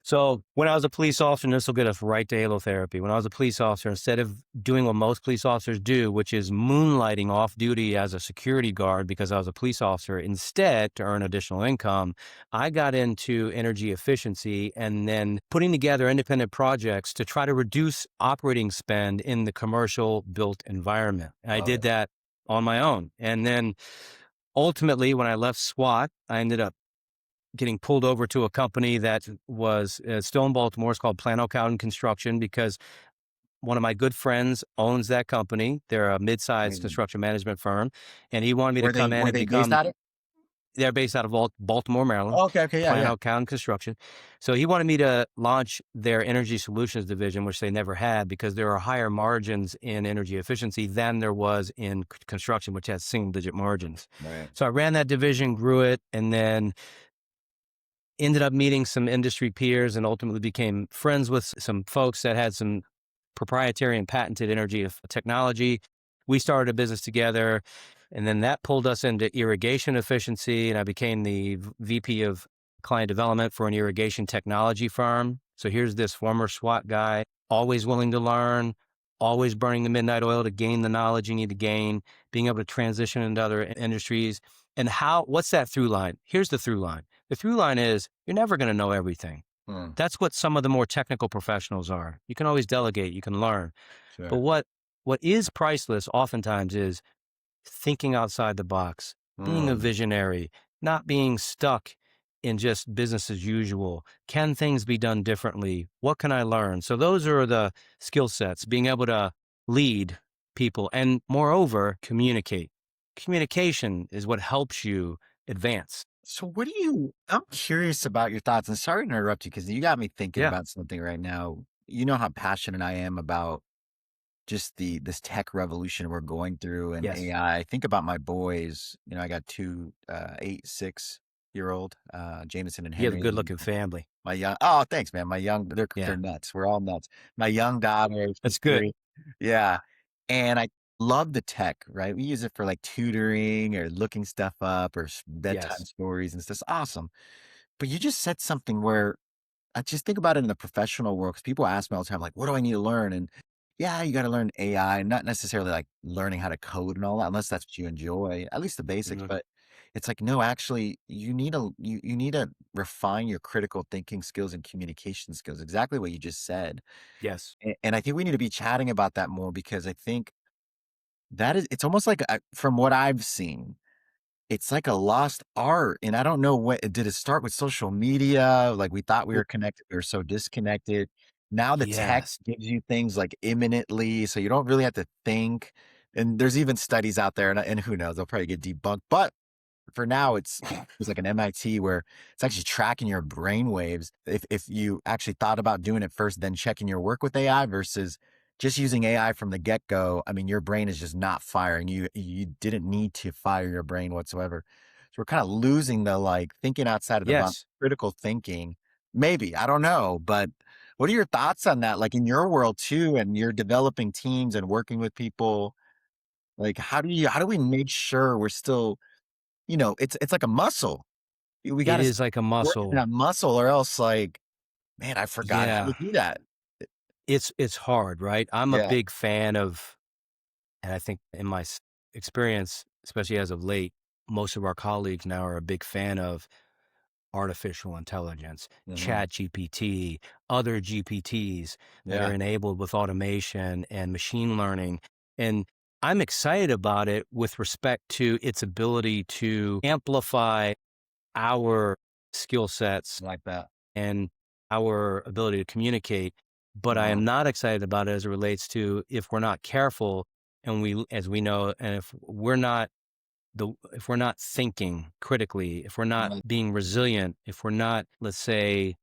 So when I was a police officer, and this will get us right to halotherapy. When I was a police officer, instead of doing what most police officers do, which is moonlighting off duty as a security guard because I was a police officer, instead to earn additional income, I got into energy efficiency and then putting together independent projects to try to reduce operating spend in the commercial built environment. And I Love did it. that on my own. And then ultimately, when I left SWAT, I ended up getting pulled over to a company that was still in Baltimore. It's called Plano County Construction because one of my good friends owns that company. They're a mid-sized Amazing. construction management firm, and he wanted me to come in Were and they based become. out of? They're based out of Baltimore, Maryland, Okay, okay, yeah, yeah. Plano County Construction. So he wanted me to launch their energy solutions division, which they never had because there are higher margins in energy efficiency than there was in construction, which has single-digit margins. Right. So I ran that division, grew it, and then ended up meeting some industry peers and ultimately became friends with some folks that had some proprietary and patented energy technology. We started a business together, and then that pulled us into irrigation efficiency, and I became the VP of client development for an irrigation technology firm. So here's this former SWAT guy, always willing to learn, always burning the midnight oil to gain the knowledge you need to gain, being able to transition into other industries. And what's that through line? Here's the through line. The through line is you're never going to know everything. Mm, That's what some of the more technical professionals are. You can always delegate, you can learn. But sure. what is priceless oftentimes is thinking outside the box, being a Mm. visionary, not being stuck in just business as usual. Can things be done differently? What can I learn? So those are the skill sets, being able to lead people and moreover, communicate. Communication is what helps you advance. So I'm curious about your thoughts, and sorry to interrupt you because you got me thinking Yeah. about something right now. You know how passionate I am about just this tech revolution we're going through and Yes. AI. I think about my boys. I got two 8, 6 year old, Jameson and You have a Henry. good looking family. My young Oh, thanks, man. My young they're Yeah. nuts. We're all nuts. My young daughter, she's That's good. 3. Yeah. And I love the tech, right? We use it for like tutoring or looking stuff up or bedtime Yes. stories and stuff. It's awesome. But you just said something where I just think about it in the professional world because people ask me all the time, like, what do I need to learn? And yeah, you got to learn AI, not necessarily like learning how to code and all that, unless that's what you enjoy, at least the basics. Mhm. But it's like, no, actually, you need to refine your critical thinking skills and communication skills. Exactly what you just said. Yes. And I think we need to be chatting about that more because I think it's almost like from what I've seen, it's like a lost art, and I don't know what did it start with social media? Like, we thought we Well, were connected, we were so disconnected. Now the tech yes. gives you things, like, imminently, so you don't really have to think, and there's even studies out there, and who knows, they'll probably get debunked, but for now, it's like an MIT where it's actually tracking your brain waves. If you actually thought about doing it first, then checking your work with AI versus just using AI from the get go. I mean, your brain is just not firing. You didn't need to fire your brain whatsoever. So we're kind of losing the like thinking outside of the box, Yes. critical thinking. Maybe I don't know, but what are your thoughts on that? Like in your world too, and you're developing teams and working with people. Like, how do we make sure we're still it's like a muscle. We It gotta is like a working muscle. that muscle or else, like, man, I forgot how to Yeah. do that. It's hard, right? I'm a Yeah. big fan of, and I think in my experience, especially as of late, most of our colleagues now are a big fan of artificial intelligence, Mhm. chat GPT, other GPTs that are Yeah. enabled with automation and machine learning. And I'm excited about it with respect to its ability to amplify our skill sets Like that. and our ability to communicate. But I Mhm. am not excited about it as it relates to if we're not careful and as we know, and if we're not thinking critically, if we're not Like being resilient, if we're not, let's say,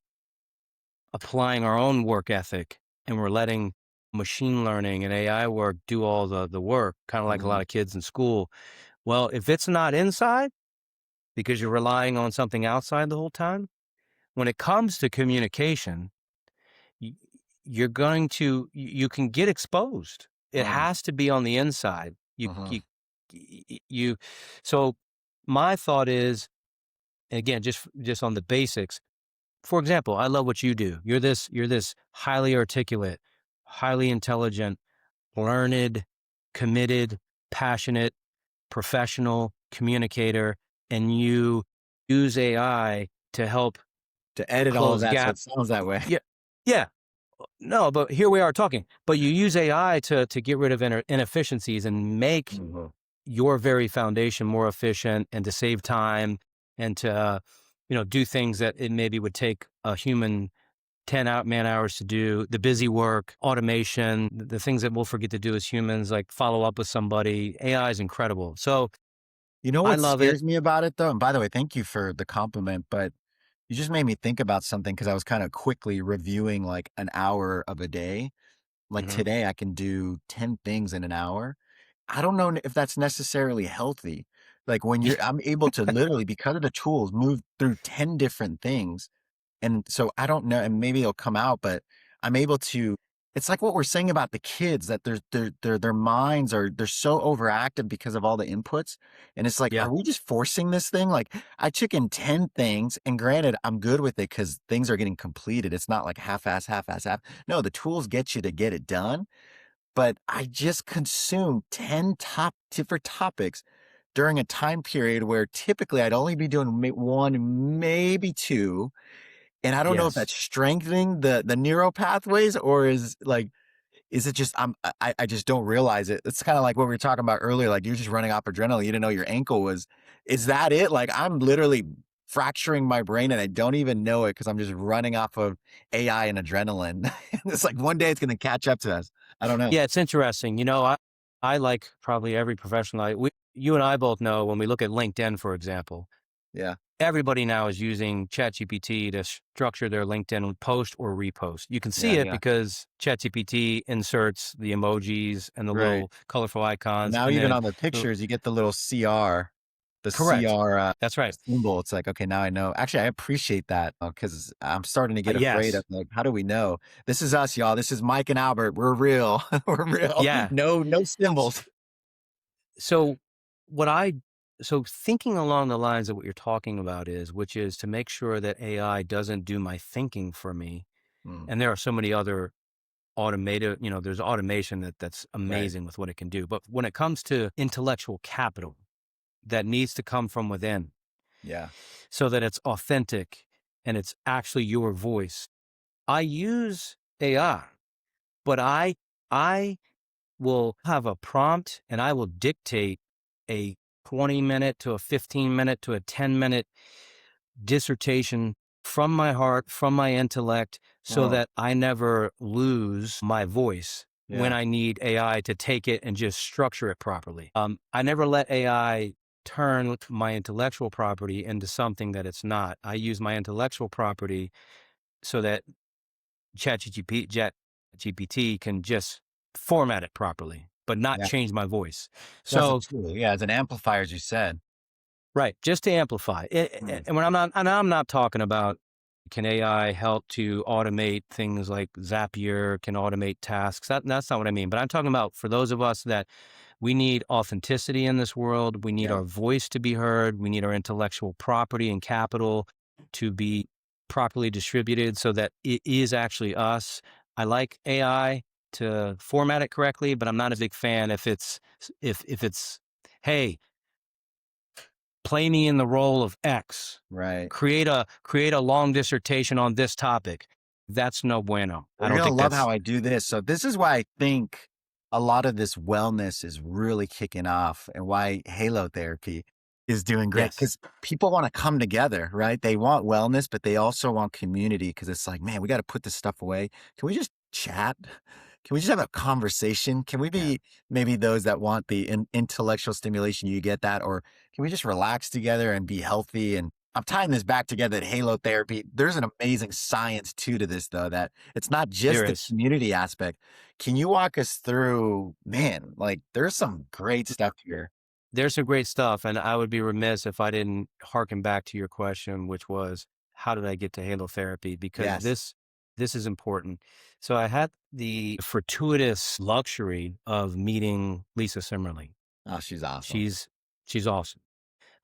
applying our own work ethic and we're letting machine learning and AI work do all the work, kind of like a lot mhm, of kids in school. Well, if it's not inside because you're relying on something outside the whole time, when it comes to communication, y- you're going to you can get exposed. It mm, has to be on the inside. mhm, You so my thought is, again, just on the basics, for example, I love what you do. You're this highly articulate, highly intelligent, learned, committed, passionate, professional communicator, and you use AI to help To edit all of close that so gap. it sounds that way. Yeah. Yeah. No, but here we are talking. But you use AI to get rid of inefficiencies and make Mhm. your very foundation more efficient, and to save time, and to do things that it maybe would take a human 10 out man hours to do, the busy work, automation, the things that we'll forget to do as humans, like follow up with somebody. AI is incredible. So You know I what love it. scares me about it though? And by the way, thank you for the compliment, but you just made me think about something because I was kind of quickly reviewing like an hour of a day. Like Hmm. today, I can do 10 things in an hour. I don't know if that's necessarily healthy. Like when I'm able to literally, because of the tools, move through 10 different things. And so I don't know, and maybe it'll come out, but I'm able to. It's like what we're saying about the kids that their minds are they're so overactive because of all the inputs, and it's like, Yeah. are we just forcing this thing? Like I took in 10 things, and granted, I'm good with it because things are getting completed. It's not like half-ass, half-ass, half. No, the tools get you to get it done, but I just consumed 10 different topics during a time period where typically I'd only be doing one, maybe two, and I don't know if Yes. that's strengthening the neural pathways or is it just I just don't realize it. It's kind of like what we were talking about earlier. Like you're just running off adrenaline. You didn't know your ankle was. Is that it? Like I'm literally fracturing my brain and I don't even know it because I'm just running off of AI and adrenaline. It's like one day it's going to catch up to us. I don't know. Yeah, it's interesting. I like probably every professional. You and I both know, when we look at LinkedIn, for example, Yeah. everybody now is using ChatGPT to structure their LinkedIn post or repost. You can Yeah. see it Yeah. because ChatGPT inserts the emojis and the Right. little colorful icons, Now and even then on the uh, pictures, you get the little CR, the correct. CR, That's right. symbol. It's like, okay, now I know. Actually, I appreciate that because I'm starting to get afraid of Yes. like, how do we know? This is us, y'all. This is Mike and Albert. We're real. We're real. Yeah. No S- symbols. So what I so thinking along the lines of what you're talking about is, which is to make sure that AI doesn't do my thinking for me. Mm, And there are so many other automated, there's automation that's right. amazing with what it can do. But when it comes to intellectual capital that needs to come from within, Yeah. so that it's authentic and it's actually your voice, I use AI, but I will have a prompt and I will dictate a 20-minute to a 15-minute to a 10-minute dissertation from my heart, from my intellect, so Oh, that I never lose my voice when yeah. I need AI to take it and just structure it properly. I never let AI turn my intellectual property into something that it's not. I use my intellectual property so that ChatGPT can just format it properly, but not Yeah. change my voice. So as a So, tool. Yeah. As an amplifier, as you said. right, just to amplify. Mm, And I'm not talking about, can AI help to automate things like Zapier, can automate tasks. That's not what I mean. But I'm talking about, for those of us that we need authenticity in this world, we need yeah. our voice to be heard, we need our intellectual property and capital to be properly distributed so that it is actually us. I like AI to format it correctly, but I'm not a big fan if it's, hey, play me in the role of X. Right. Create a long dissertation on this topic. That's no bueno. Well, I you're don't gonna think love how that's I do this. So this is why I think a lot of this wellness is really kicking off and why halotherapy is doing great yes. because people want to come together, right? They want wellness, but they also want community because it's like, man, we got to put this stuff away. Can we just chat? Can we just have a conversation? Can we Yeah. be maybe those that want the intellectual stimulation? You get that? Or can we just relax together and be healthy? And I'm tying this back together at halotherapy. There's an amazing science too to this, though, that it's not There just the is. community aspect. Can you walk us through, man, like there's some great stuff here. There's some great stuff, and I would be remiss if I didn't harken back to your question, which was, how did I get to halotherapy? Because Yes. this is important. So I had the fortuitous luxury of meeting Lisa Simmerly. Oh, she's awesome. She's she's awesome,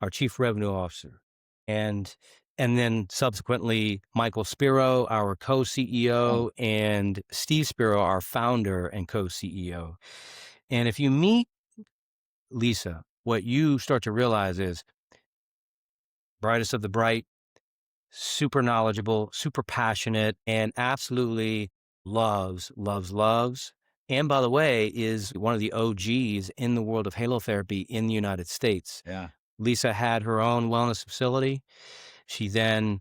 our chief revenue officer, and And then subsequently, Michael Spiro, our Oh, co-CEO, and Steve Spiro, our founder and co-CEO. And if you meet Lisa, what you start to realize is brightest of the bright, super knowledgeable, super passionate, and absolutely loves. And by the way, is one of the OGs in the world of halotherapy in the United States. yeah. Lisa had her own wellness facility. She then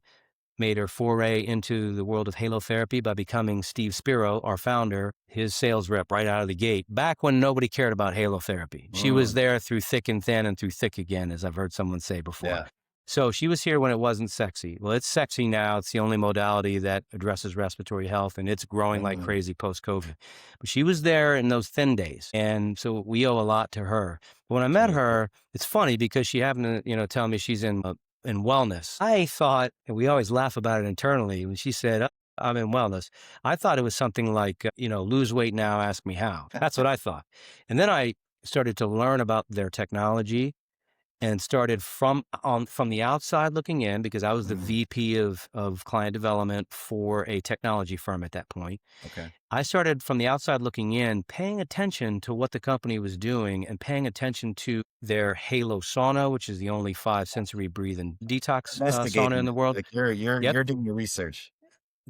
made her foray into the world of halotherapy by becoming Steve Spiro, our founder, his sales rep right out of the gate, back when nobody cared about halotherapy. She was Mm, there through thick and thin and through thick again, as I've heard someone say before. yeah. So she was here when it wasn't sexy. Well, it's sexy now. It's the only modality that addresses respiratory health, and it's growing like Mm, crazy post-COVID. But she was there in those thin days, and so we owe a lot to her. But when I met absolutely. her, it's funny because she happened to, tell me she's in wellness. I thought, and we always laugh about it internally, when she said, I'm in wellness, I thought it was something like, lose weight now, ask me how. That's what I thought. And then I started to learn about their technology and started from the outside looking in, because I was the Mm, VP of client development for a technology firm at that point. okay. I started from the outside looking in, paying attention to what the company was doing and paying attention to their Halo sauna, which is the only 5 sensory breathe and detox sauna in Investigating the it. world. Like you're Yep. you're doing your research.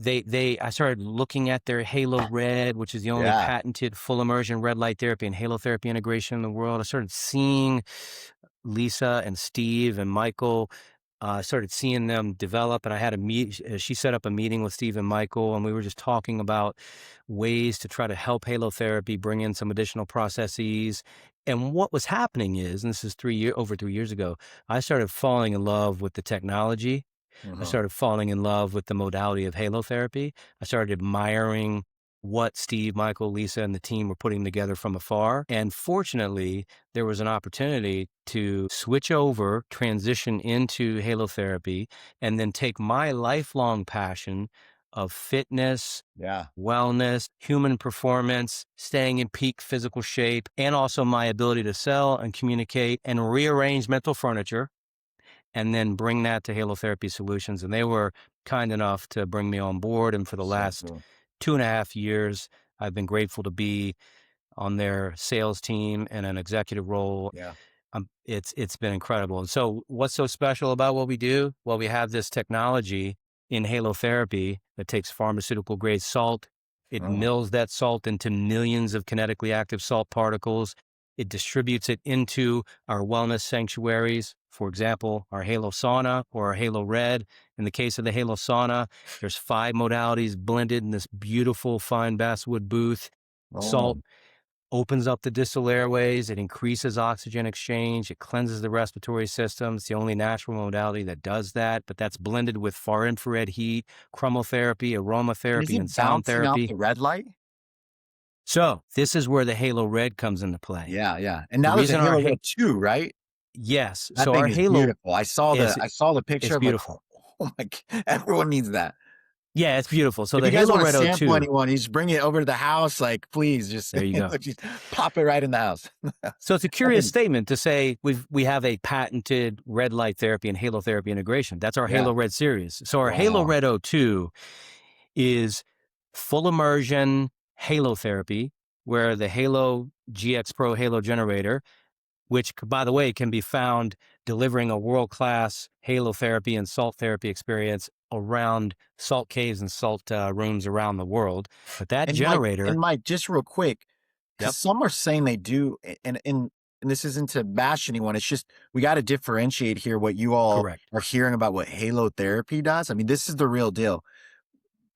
I started looking at their Halo Red, which is the only Yeah. patented full immersion red light therapy and halotherapy integration in the world. I started seeing Lisa and Steve and Michael. I started seeing them develop, and I had a meet. She set up a meeting with Steve and Michael, and we were just talking about ways to try to help halotherapy bring in some additional processes. And what was happening is, and this is over 3 years ago, I started falling in love with the technology. I Uh-huh. started falling in love with the modality of halotherapy. I started admiring what Steve, Michael, Lisa, and the team were putting together from afar. And fortunately, there was an opportunity to switch over, transition into halotherapy, and then take my lifelong passion of fitness, Yeah. wellness, human performance, staying in peak physical shape, and also my ability to sell and communicate and rearrange mental furniture, and then bring that to Halotherapy Solutions. And they were kind enough to bring me on board. And for the So last cool. 2.5 years, I've been grateful to be on their sales team in an executive role. Yeah. It's been incredible. And so what's so special about what we do? Well, we have this technology in halotherapy that takes pharmaceutical grade salt. It Uh-huh. mills that salt into millions of kinetically active salt particles. It distributes it into our wellness sanctuaries. For example, our Halo sauna or our Halo Red. In the case of the Halo sauna, there's 5 modalities blended in this beautiful fine basswood booth. Oh. Salt opens up the distal airways. It increases oxygen exchange. It cleanses the respiratory system. It's the only natural modality that does that, but that's blended with far infrared heat, chromotherapy, And is aromatherapy, and it sound bouncing off therapy. the red light? So this is where the Halo Red comes into play. Yeah, yeah. And The now there's a reason Halo Red 2, right? yes. That So thing our is Halo beautiful. I saw the is, I saw the picture. it's I'm like, beautiful. oh my everyone needs that. Yeah, it's beautiful. So If the you guys Halo want to Red sample O2, anyone, you just bring it over to the house. Like, please, just, there you go. just pop it right in the house. So it's a I curious think, statement to say we have a patented red light therapy and halotherapy integration. That's our yeah. Halo Red series. So our Halo Wow. Red O2 is full immersion halotherapy, where the Halo GX Pro Halo generator, which by the way can be found delivering a world-class halotherapy and salt therapy experience around salt caves and salt rooms around the world. But that And generator, Mike, just real quick, because yep, some are saying they do, and this isn't to bash anyone. It's just we got to differentiate here what you all correct. are hearing about what Halo therapy does. I mean, this is the real deal.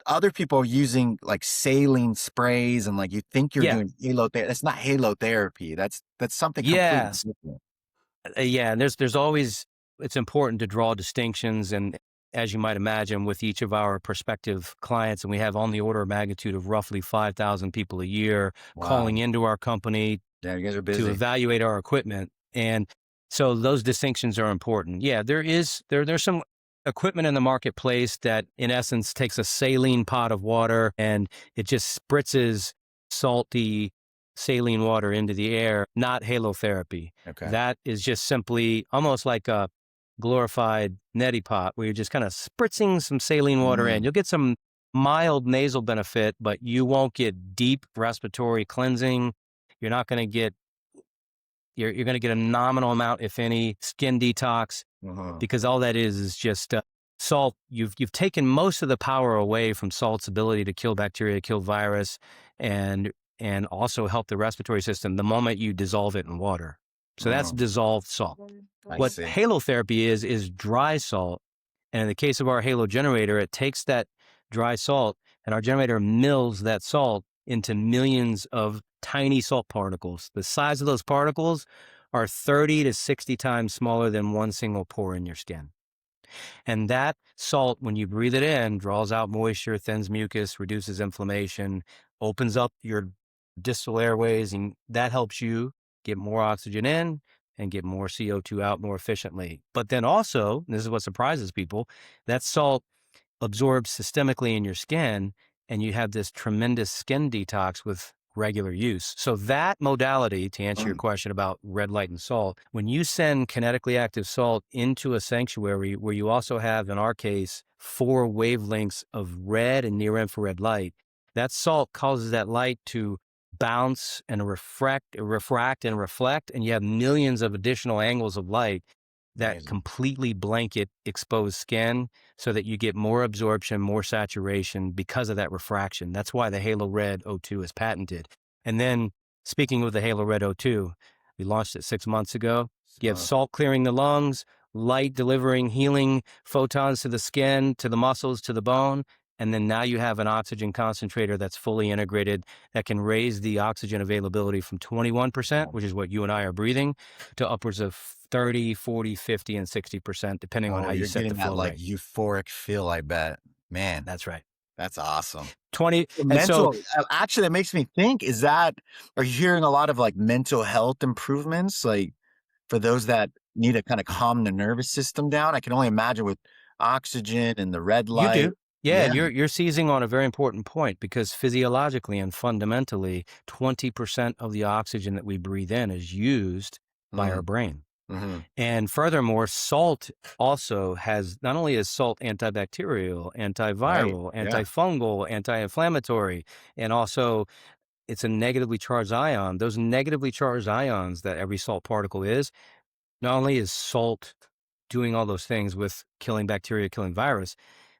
Other people are using like saline sprays, and like you think you're Yeah. doing Halo therapy. That's not Halo therapy. That's something completely Yes. different. Yeah, and there's always, it's important to draw distinctions, and as you might imagine, with each of our prospective clients, and we have on the order of magnitude of roughly 5,000 people a year calling Wow. into our company Yeah, you guys are to busy. evaluate our equipment, and so those distinctions are important. Yeah, there's some equipment in the marketplace that, in essence, takes a saline pot of water and it just spritzes salty saline water into the air, not halotherapy. Okay. That is just simply almost like glorified neti pot where you're just kind of spritzing some saline water in. Mm, You'll get some mild nasal benefit, but you won't get deep respiratory cleansing. You're not going to get, you're going to get a nominal amount, if any, skin detox, uh-huh, because all that is just salt. You've taken most of the power away from salt's ability to kill bacteria, kill virus, and also help the respiratory system the moment you dissolve it in water. So that's uh-huh. dissolved salt. I What see. halotherapy is dry salt. And in the case of our halo generator, it takes that dry salt and our generator mills that salt into millions of tiny salt particles. The size of those particles are 30 to 60 times smaller than one single pore in your skin. And that salt, when you breathe it in, draws out moisture, thins mucus, reduces inflammation, opens up your distal airways, and that helps you get more oxygen in and get more CO2 out more efficiently. But then also, and this is what surprises people, that salt absorbs systemically in your skin, and you have this tremendous skin detox with regular use. So that modality, to answer your Mm, question about red light and salt, when you send kinetically active salt into a sanctuary where you also have, in our case, 4 wavelengths of red and near infrared light, that salt causes that light to bounce and refract and reflect, and you have millions of additional angles of light that amazing. completely blanket exposed skin so that you get more absorption, more saturation because of that refraction. That's why the Halo Red O2 is patented. And then speaking of the Halo Red O2, we launched it 6 months ago. You have So, salt clearing the lungs, light delivering healing photons to the skin, to the muscles, to the bone. And then now you have an oxygen concentrator that's fully integrated that can raise the oxygen availability from 21%, which is what you and I are breathing, to upwards of 30, 40, 50, and 60%, depending on oh, how you you're set the getting that flow like rate. euphoric feel, I bet. Man, That's right. that's awesome. 20. And so Mental actually, that makes me think, are you hearing a lot of, like, mental health improvements, like, for those that need to kinda calm the nervous system down? I can only imagine with oxygen and the red you light. do. Yeah, Yeah. and you're seizing on a very important point because physiologically and fundamentally, 20% of the oxygen that we breathe in is used by our Mm, brain. mhm. And furthermore, salt also has not only is salt antibacterial, Right. antiviral, Yeah. antifungal, anti-inflammatory, and also it's a negatively charged ion. Those negatively charged ions that every salt particle is, not only is salt doing all those things with killing bacteria, killing virus,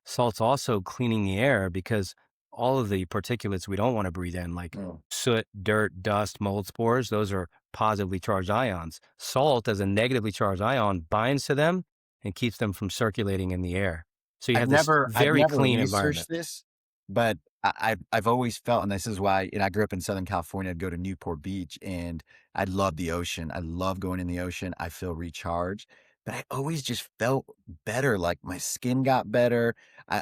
salt's also cleaning the air because all of the particulates we don't want to breathe in, like Mm. soot, dirt, dust, mold spores, those are positively charged ions. Salt, as a negatively charged ion, binds to them and keeps them from circulating in the air. So you have this I've very never clean researched environment. this, but I've always felt, and this is why, I grew up in Southern California. I'd go to Newport Beach, and I love the ocean. I love going in the ocean. I feel recharged, but I always just felt better. Like, my skin got better.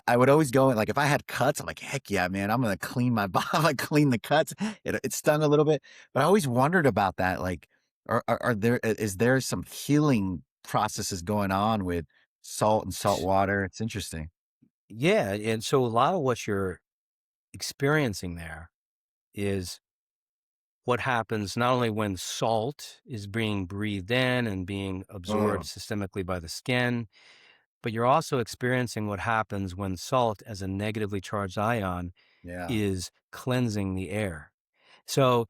I would always go, and, like, if I had cuts, I'm like, heck yeah, man, I'm gonna clean my body. I'm gonna clean the cuts. It stung a little bit, but I always wondered about that. Like, are there is there some healing processes going on with salt and salt water? It's interesting. Yeah. And so a lot of what you're experiencing there is what happens not only when salt is being breathed in and being absorbed Mm, systemically by the skin, but you're also experiencing what happens when salt, as a negatively charged ion, yeah. is cleansing the air. So,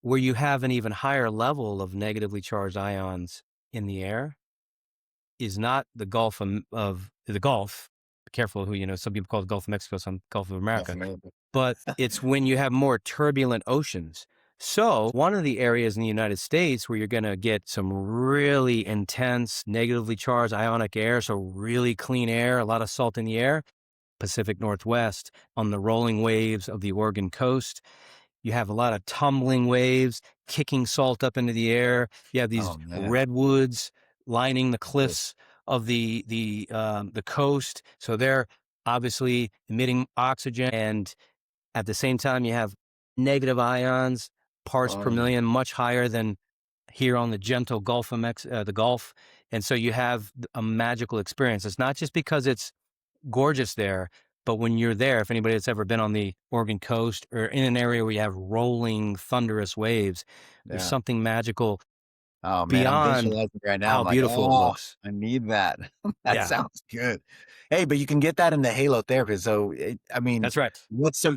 where you have an even higher level of negatively charged ions in the air is not the of the Gulf. Be careful who you know. Some people call it Gulf of Mexico, some Gulf of Gulf America, of Mexico. but it's when you have more turbulent oceans. So, one of the areas in the United States where you're going to get some really intense negatively charged ionic air, so really clean air, a lot of salt in the air, Pacific Northwest, on the rolling waves of the Oregon coast. You have a lot of tumbling waves, kicking salt up into the air. You have these Oh, man. redwoods lining the Good. cliffs of the coast. So they're obviously emitting oxygen, and at the same time, you have negative ions, parts per Um, million, much higher than here on the gentle the Gulf. And so you have a magical experience. It's not just because it's gorgeous there, but when you're there, if anybody that's ever been on the Oregon coast or in an area where you have rolling, thunderous waves, there's yeah. something magical. Oh man, I'm beyond visualizing right now. I'm how like, beautiful it oh, looks. I need that. That Yeah, sounds good. Hey, but you can get that in the Halotherapy. So, I mean, that's right. what's so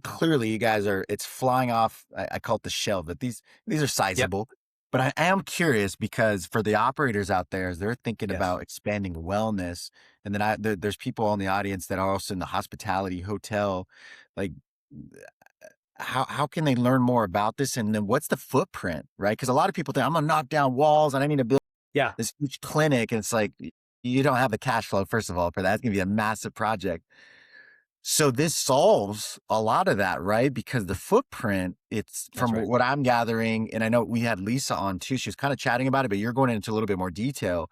clearly you guys are, it's flying off. I call it the shelf, but these are Yep. sizable. But I am curious because for the operators out there, as they're thinking Yes. about expanding wellness, and then there's people in the audience that are also in the hospitality hotel, like how can they learn more about this? And then what's the footprint, right? Because a lot of people think I'm gonna knock down walls and I need to build Yeah, this huge clinic, and it's like you don't have the cash flow, first of all, for that. It's gonna be a massive project. So this solves a lot of that, right? Because the footprint, it's that's from right. what I'm gathering, and I know we had Lisa on too. She was kind of chatting about it, but you're going into a little bit more detail.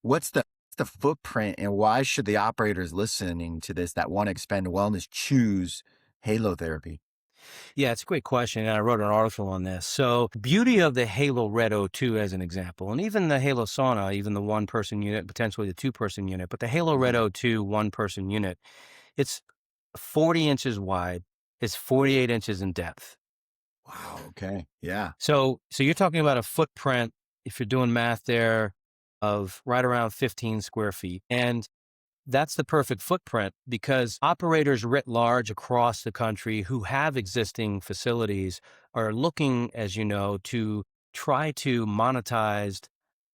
What's the footprint, and why should the operators listening to this that want to expand wellness choose halotherapy? Yeah, it's a great question, and I wrote an article on this. So, beauty of the Halo Red O2 as an example, and even the Halo Sauna, even the one-person unit, potentially the two-person unit, but the Halo Red Mhm. O2 one-person unit, it's 40 inches wide, it's 48 inches in depth. Wow. Okay. Yeah. So you're talking about a footprint, if you're doing math there, of right around 15 square feet. And that's the perfect footprint because operators writ large across the country who have existing facilities are looking, as you know, to try to monetize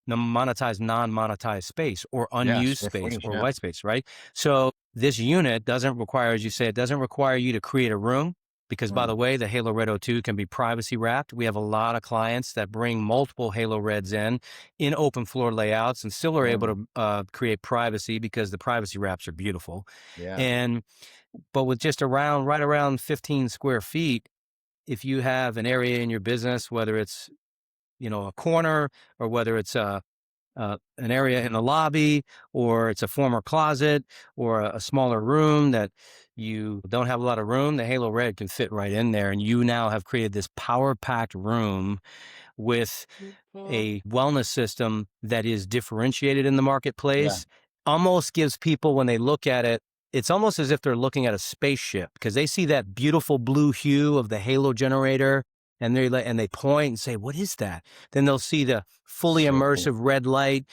non-monetized space or Yeah. unused Square space footage. or Yeah. white space, right? So this unit doesn't require, as you say, it doesn't require you to create a room because, by Mm. the way, the Halo Red O2 can be privacy wrapped. We have a lot of clients that bring multiple Halo Reds in open floor layouts and still are able Mm. to create privacy because the privacy wraps are beautiful. Yeah. And but with just around right around 15 square feet, if you have an area in your business, whether it's a corner or whether it's an area in the lobby, or it's a former closet, or a smaller room that you don't have a lot of room, the Halo Red can fit right in there. And you now have created this power packed room with a wellness system that is differentiated in the Yeah. marketplace, almost gives people, when they look at it, it's almost as if they're looking at a spaceship because they see that beautiful blue hue of the halo generator and they point and say, "What is that?" Then they'll see the fully So cool. immersive red light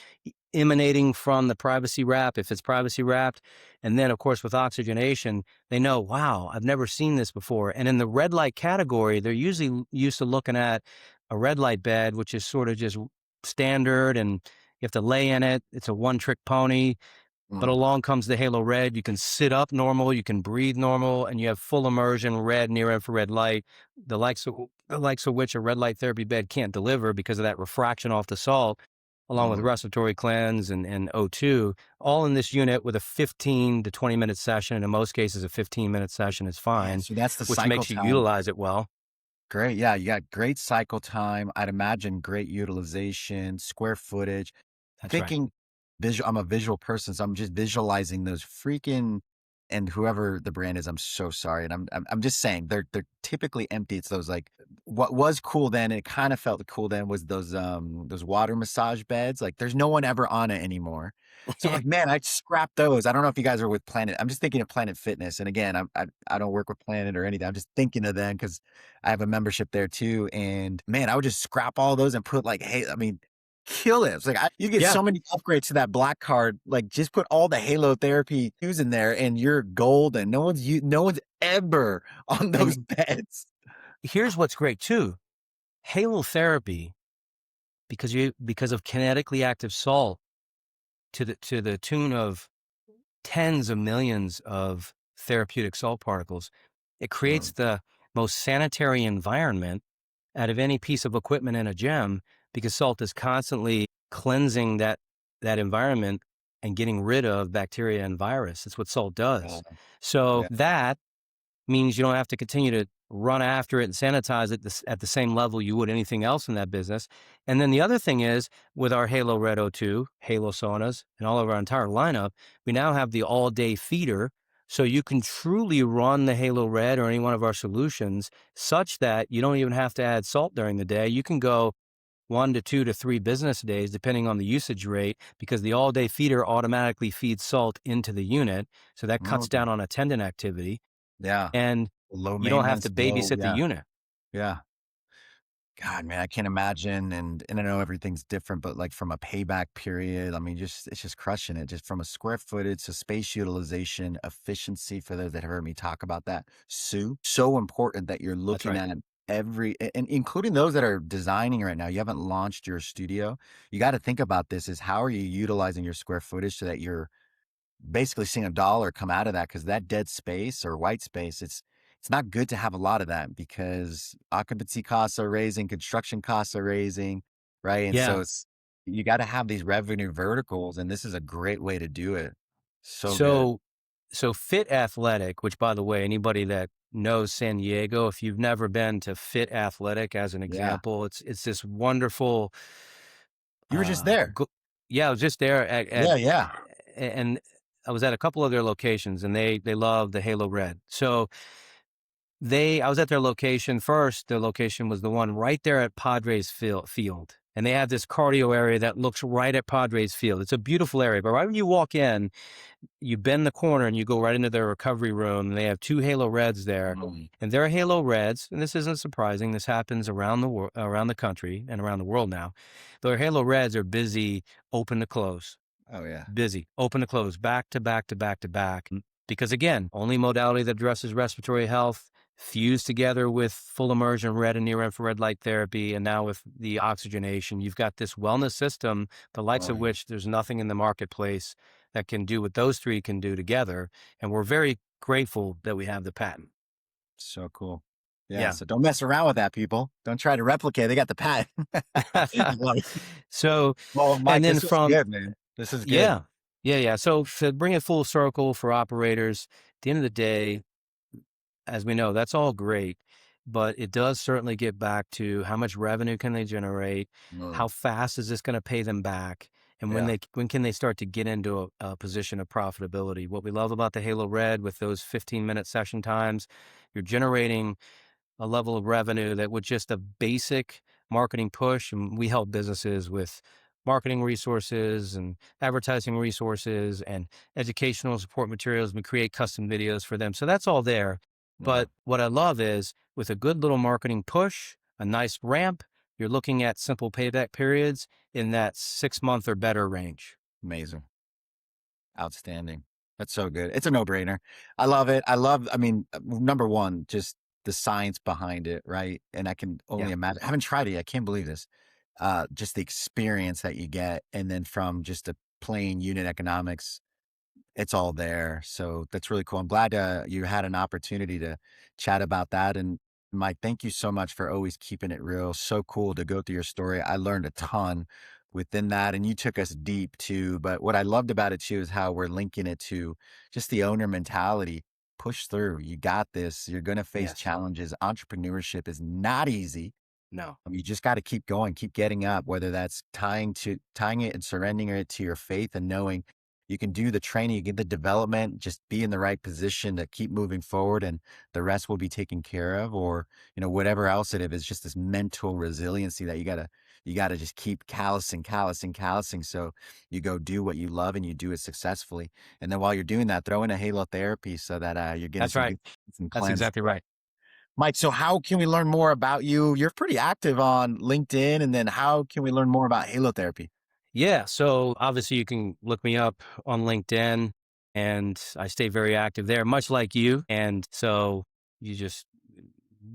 emanating from the privacy wrap, if it's privacy wrapped. And then, of course, with oxygenation, they know, wow, I've never seen this before. And in the red light category, they're usually used to looking at a red light bed, which is sort of just standard and you have to lay in it. It's a one trick pony. But Mm. along comes the Halo Red. You can sit up normal, you can breathe normal, and you have full immersion red near infrared light, the likes of which a red light therapy bed can't deliver because of that refraction off the salt, along with Mhm. respiratory cleanse and O2, all in this unit with a 15 to 20-minute session. And in most cases, a 15-minute session is Man, fine, so that's the which cycle makes you time. utilize it well. Great. Yeah, you got great cycle time. I'd imagine great utilization, square footage. That's right. Thinking visual, I'm a visual person, so I'm just visualizing those freaking, and whoever the brand is, I'm so sorry. And I'm just saying they're typically empty. It's those like what was cool then, it kind of felt cool then was those water massage beds. Like there's no one ever on it anymore. So I'm like, man, I scrapped those. I don't know if you guys are with Planet. I'm just thinking of Planet Fitness. And again, I don't work with Planet or anything. I'm just thinking of them because I have a membership there too. And man, I would just scrap all those and put like, hey, I mean, kill it. It's like you get Yeah. so many upgrades to that black card. Like just put all the Halotherapy cues in there, and you're golden. No one's ever on those And beds. here's what's great too. Halotherapy, because of kinetically active salt to the tune of tens of millions of therapeutic salt particles, it creates Mm, the most sanitary environment out of any piece of equipment in a gym because salt is constantly cleansing that environment and getting rid of bacteria and virus. It's what salt yeah, does. So yeah. that means you don't have to continue to run after it and sanitize it at the same level you would anything else in that business. And then the other thing is with our Halo Red O2, Halo saunas, and all of our entire lineup, we now have the all day feeder. So you can truly run the Halo Red or any one of our solutions such that you don't even have to add salt during the day. You can go 1 to 2 to 3 business days, depending on the usage rate, because the all day feeder automatically feeds salt into the unit. So that cuts Okay. down on attendant activity Yeah. and Low you don't have to maintenance, low. babysit the Yeah. unit. Yeah. God, man, I can't imagine. And I know everything's different, but like from a payback period, I mean, just it's just crushing it. Just from a square footage to space utilization, efficiency for those that heard me talk about that. So important that you're That's looking right. at and including those that are designing right now. You haven't launched your studio. You got to think about this is how are you utilizing your square footage so that you're basically seeing a dollar come out of that because that dead space or white space, it's not good to have a lot of that because occupancy costs are raising, construction costs are raising, right? And so Yeah. it's you got to have these revenue verticals, and this is a great way to do it. So good. So so Fit Athletic, which by the way, anybody that knows San Diego, if you've never been to Fit Athletic as an Yeah. example, it's this wonderful You were just there. go yeah, I was just there at Yeah, yeah. and I was at a couple of their locations and they love the Halo Red. So I was at their location first. Their location was the one right there at Padres field. And they have this cardio area that looks right at Padres Field. It's a beautiful area, but right when you walk in, you bend the corner and you go right into their recovery room. And they have two Halo Reds there, Mm. and they're Halo Reds. And this isn't surprising. This happens around around the country and around the world now. Their Halo Reds are busy, open to close, Oh yeah. busy, open to close, back to back to back to back. Because again, only modality that addresses respiratory health, fused together with full immersion red and near infrared light therapy, and now with the oxygenation, you've got this wellness system, the likes Oh of yeah. which there's nothing in the marketplace that can do what those three can do together. And we're very grateful that we have the patent. So cool. Yeah. Yeah. So don't mess around with that, people. Don't try to replicate. They got the patent. I love it. So, Well, and Mike, then this was from, good, man. This is good. yeah, yeah, yeah. So to bring it full circle for operators, at the end of the day, as we know, that's all great, but it does certainly get back to how much revenue can they generate? Mm. How fast is this gonna pay them back? And Yeah. when can they start to get into a position of profitability? What we love about the Halo Red with those 15-minute session times, you're generating a level of revenue that with just a basic marketing push, and we help businesses with marketing resources and advertising resources and educational support materials. We create custom videos for them. So that's all there. Yeah. But what I love is with a good little marketing push, a nice ramp, you're looking at simple payback periods in that 6 month or better range. Amazing. Outstanding. That's so good. It's a no-brainer. I love it. I mean, number one, just the science behind it, right? And I can only Yeah, imagine. I haven't tried it. I can't believe this. Just the experience that you get, and then from just the plain unit economics, it's all there. So that's really cool. I'm glad you had an opportunity to chat about that. And Mike, thank you so much for always keeping it real. So cool to go through your story. I learned a ton within that, and you took us deep too. But what I loved about it too is how we're linking it to just the owner mentality. Push through. You got this. You're going to face yes, challenges. Entrepreneurship is not easy. no, You just got to keep going, keep getting up, whether that's tying it and surrendering it to your faith and knowing you can do the training, you get the development, just be in the right position to keep moving forward and the rest will be taken care of, or, whatever else it is, just this mental resiliency that you gotta just keep callousing. So you go do what you love and you do it successfully. And then while you're doing that, throw in a halotherapy so that you're getting that's some right. good some That's cleanse. exactly right. Mike, so how can we learn more about you? You're pretty active on LinkedIn, and then how can we learn more about halotherapy? Yeah. So obviously you can look me up on LinkedIn and I stay very active there, much like you. And so you just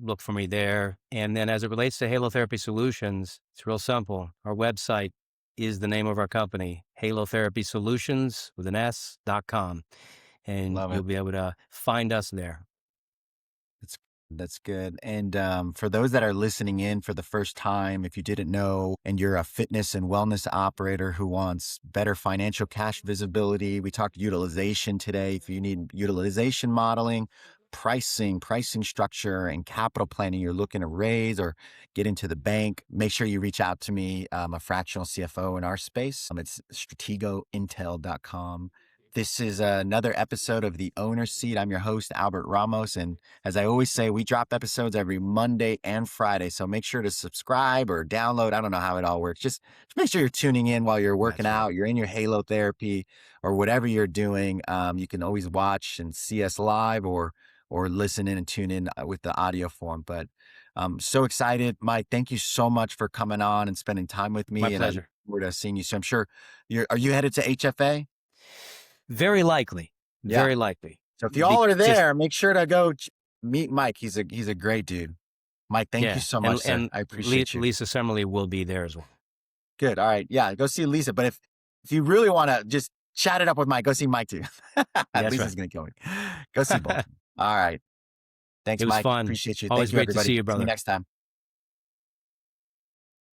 look for me there. And then as it relates to Halotherapy Solutions, it's real simple. Our website is the name of our company, Halotherapy Solutions with an S.com. And Love you'll it. be able to find us there. That's that's good. And for those that are listening in for the first time, if you didn't know, and you're a fitness and wellness operator who wants better financial cash visibility, we talked utilization today. If you need utilization modeling, pricing structure, and capital planning, you're looking to raise or get into the bank, make sure you reach out to me. I'm a fractional CFO in our space. It's strategointel.com. This is another episode of The Owner Seat. I'm your host, Albert Ramos. And as I always say, we drop episodes every Monday and Friday. So make sure to subscribe or download. I don't know how it all works. Just make sure you're tuning in while you're working That's right. out, you're in your halotherapy or whatever you're doing. You can always watch and see us live or or listen in and tune in with the audio form. But so excited, Mike. Thank you so much for coming on and spending time with My me. And I look pleasure. forward to seeing you. So I'm sure are you headed to HFA? Very likely. Yeah. Very likely. So if y'all are Just there, make sure to go meet Mike. He's a great dude. Mike, thank you yeah, so much, sir. and I appreciate you. Lisa Semmerly will be there as well. Good. All right. Yeah, go see Lisa. But if you really want to just chat it up with Mike, go see Mike too. That's Lisa's right. gonna kill me. Go see both. All right. Thanks, It was Mike. fun. Appreciate you. Thank Always you, great to everybody. see you, See you brother. next time.